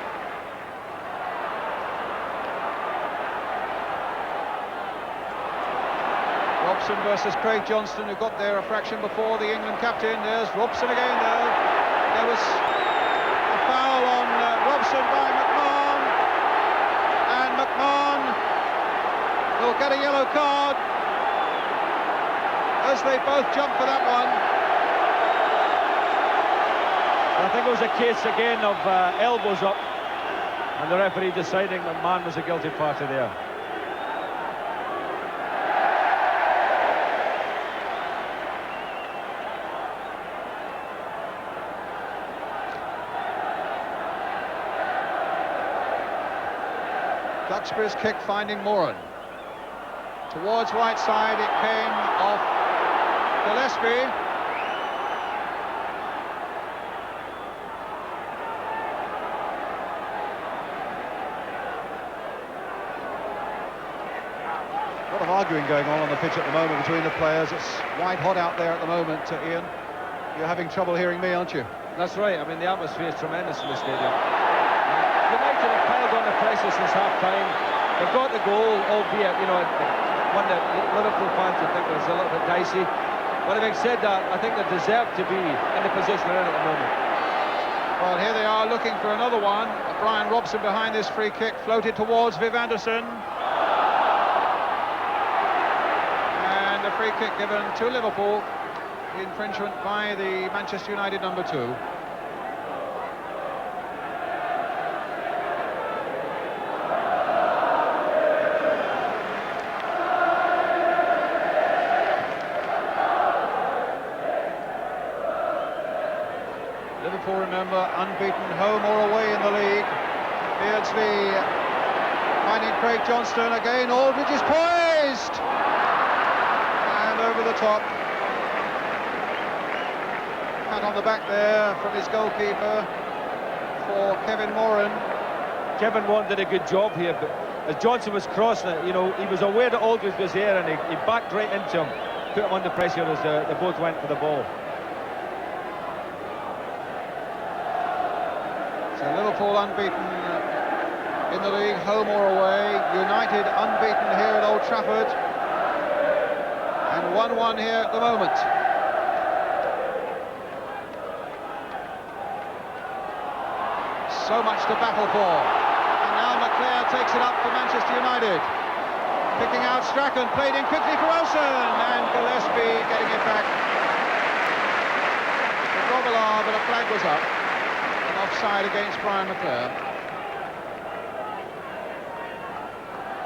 Robson versus Craig Johnston, who got there a fraction before the England captain. There's Robson again, though. There was a foul on Robson by McMahon. And McMahon will get a yellow card as they both jump for that one. I think it was a case again of elbows up, and the referee deciding McMahon was a guilty party there. Duxbury's kick finding Moran. Towards Whiteside, it came off Gillespie. What a arguing going on the pitch at the moment between the players. It's white hot out there at the moment, Ian. You're having trouble hearing me, aren't you? That's right. I mean, the atmosphere is tremendous in the stadium. United have piled on the pressure since half-time. They've got the goal, albeit, you know, one that Liverpool fans would think was a little bit dicey. But having said that, I think they deserve to be in the position they're in at the moment. Well, here they are looking for another one. Brian Robson behind this free kick, floated towards Viv Anderson. And the free kick given to Liverpool. Infringement by the Manchester United number 2. Liverpool, remember, unbeaten home or away in the league. Beardsley finding Craig Johnston again. Alderidge is poised! And over the top. Pat on the back there from his goalkeeper for Kevin Moran. Kevin Moran did a good job here, but as Johnson was crossing it, you know, he was aware that Alderidge was there, and he backed right into him, put him under pressure as they both went for the ball. So Liverpool unbeaten in the league, home or away. United unbeaten here at Old Trafford. And 1-1 here at the moment. So much to battle for. And now McClair takes it up for Manchester United. Picking out Strachan, played in quickly for Olsen, and Gillespie getting it back. For Grobbelaar, but a flag was up. An offside against Brian McClair.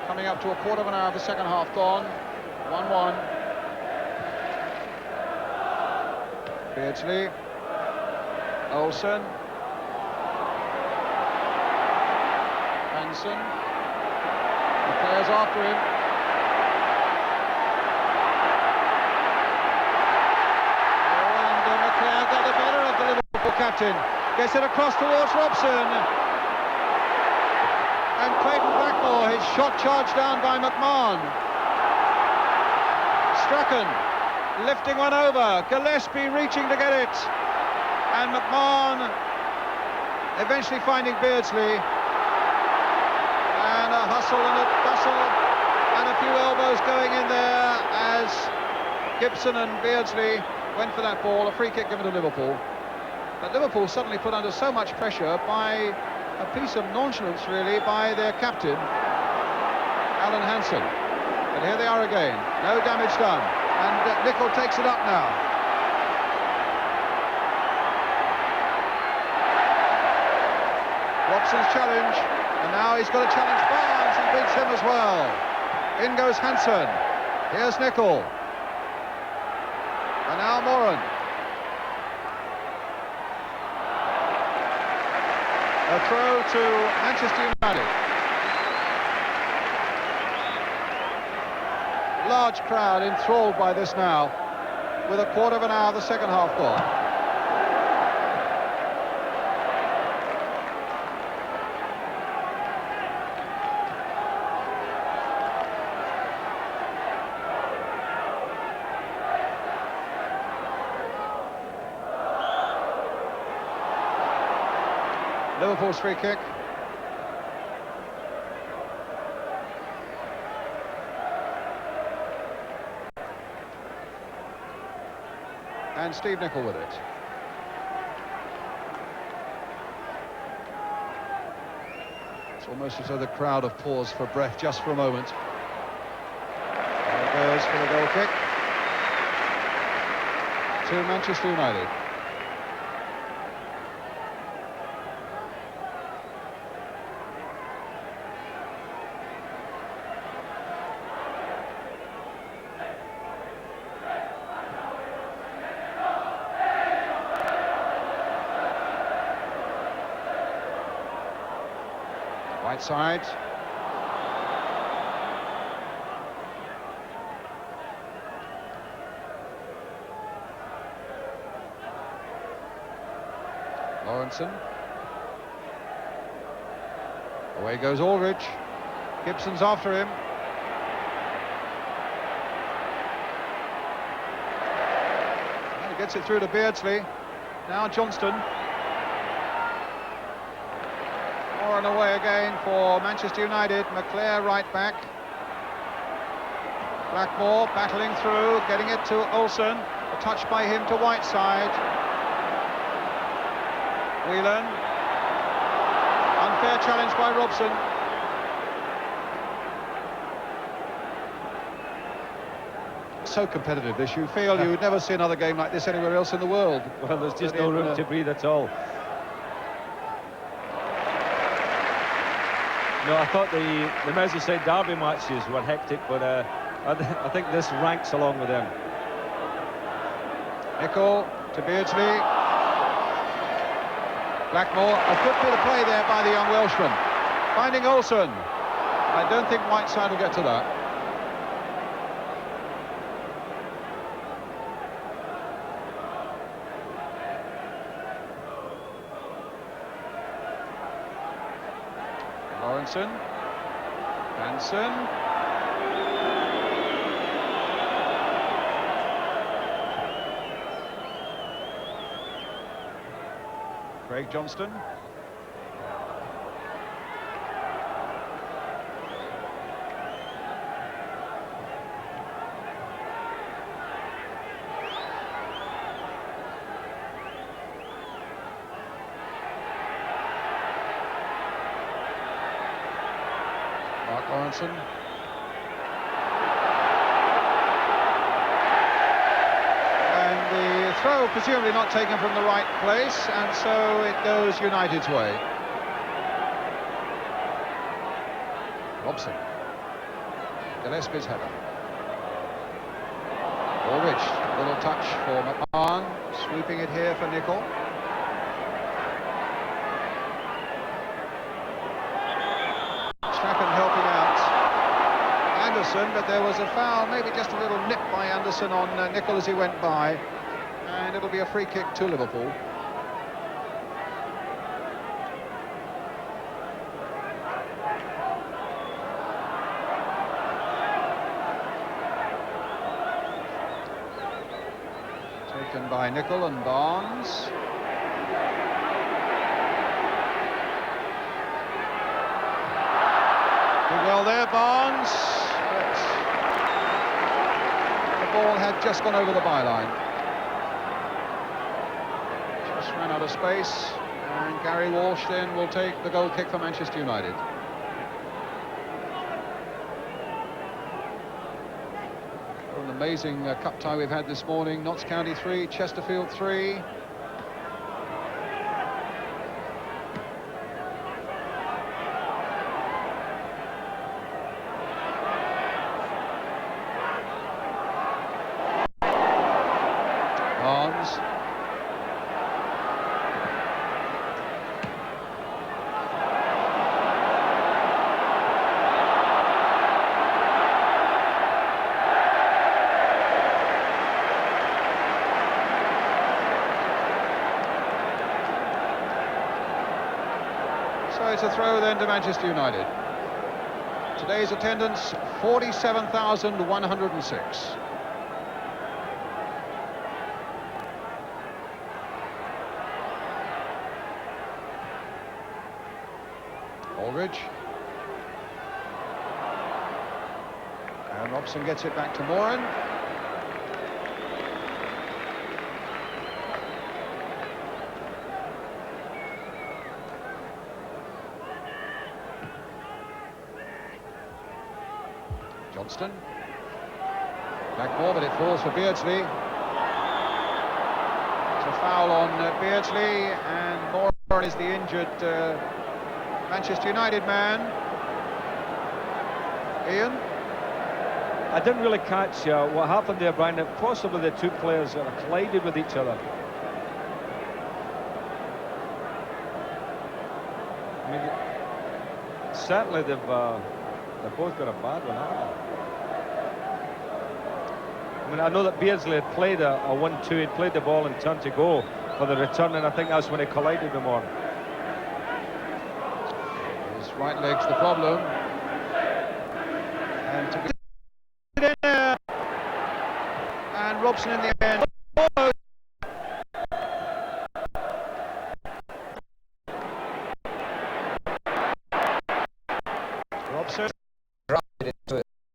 Coming up to a quarter of an hour of the second half gone. 1-1. Beardsley. Olsen. Hansen. The players after him. Oh, and McClair got the better of the Liverpool captain. Gets it across towards Robson. And Clayton Blackmore, his shot charged down by McMahon. Strachan lifting one over. Gillespie reaching to get it. And McMahon eventually finding Beardsley. And a hustle and a bustle and a few elbows going in there as Gibson and Beardsley went for that ball. A free kick given to Liverpool. But Liverpool suddenly put under so much pressure by a piece of nonchalance, really, by their captain, Alan Hansen. But here they are again. No damage done. And Nicol takes it up now. Robson's challenge. And now he's got to challenge Barnes. He beats him as well. In goes Hansen. Here's Nicol. And now Moran. A throw to Manchester United. Large crowd enthralled by this now, with a quarter of an hour of the second half gone. Liverpool's free kick. And Steve Nicol with it. It's almost as though the crowd have paused for breath just for a moment. There it goes for the goal kick to Manchester United. Whiteside. Lawrenson. Away goes Alderidge. Gibson's after him. gets it through to Beardsley. Now Johnston. More and away again for Manchester United. McClair right back. Blackmore battling through, getting it to Olsen. A touch by him to Whiteside. Whelan. Unfair challenge by Robson. So competitive this, you feel you would never see another game like this anywhere else in the world. Well, there's just no room to breathe at all. No, I thought the Merseyside derby matches were hectic, but I think this ranks along with them. Nicol to Beardsley. Blackmore, a good bit of play there by the young Welshman. Finding Olsen. I don't think Whiteside will get to that. Lawrenson. Hansen. Craig Johnston. Mark Lawrenson. And the throw presumably not taken from the right place, and so it goes United's way. Robson. Gillespie's header. Alderidge, little touch for McMahon, sweeping it here for Nicol. Strachan helping out Anderson, but there was a foul, maybe just a little nip by Anderson on Nicol as he went by, and it'll be a free kick to Liverpool. Taken by Nicol and Barnes. Did well there, Barnes, but the ball had just gone over the byline. Just ran out of space, and Gary Walsh then will take the goal kick for Manchester United. An amazing cup tie we've had this morning. Notts County 3, Chesterfield 3. Barnes. So it's a throw then to Manchester United. Today's attendance, 47,106. Alderidge. And Robson gets it back to Moran. Johnston. Blackmore, but it falls for Beardsley. It's a foul on Beardsley, and Moran is the injured Manchester United man. Ian? I didn't really catch what happened there, Brian. Possibly the two players collided with each other. I mean, certainly they've both got a bad one, haven't they? I mean, I know that Beardsley had played a 1-2. He'd played the ball and turned to go for the return, and I think that's when he collided with Moran. His right leg's the problem. And to be in there. And Robson in the end. soon.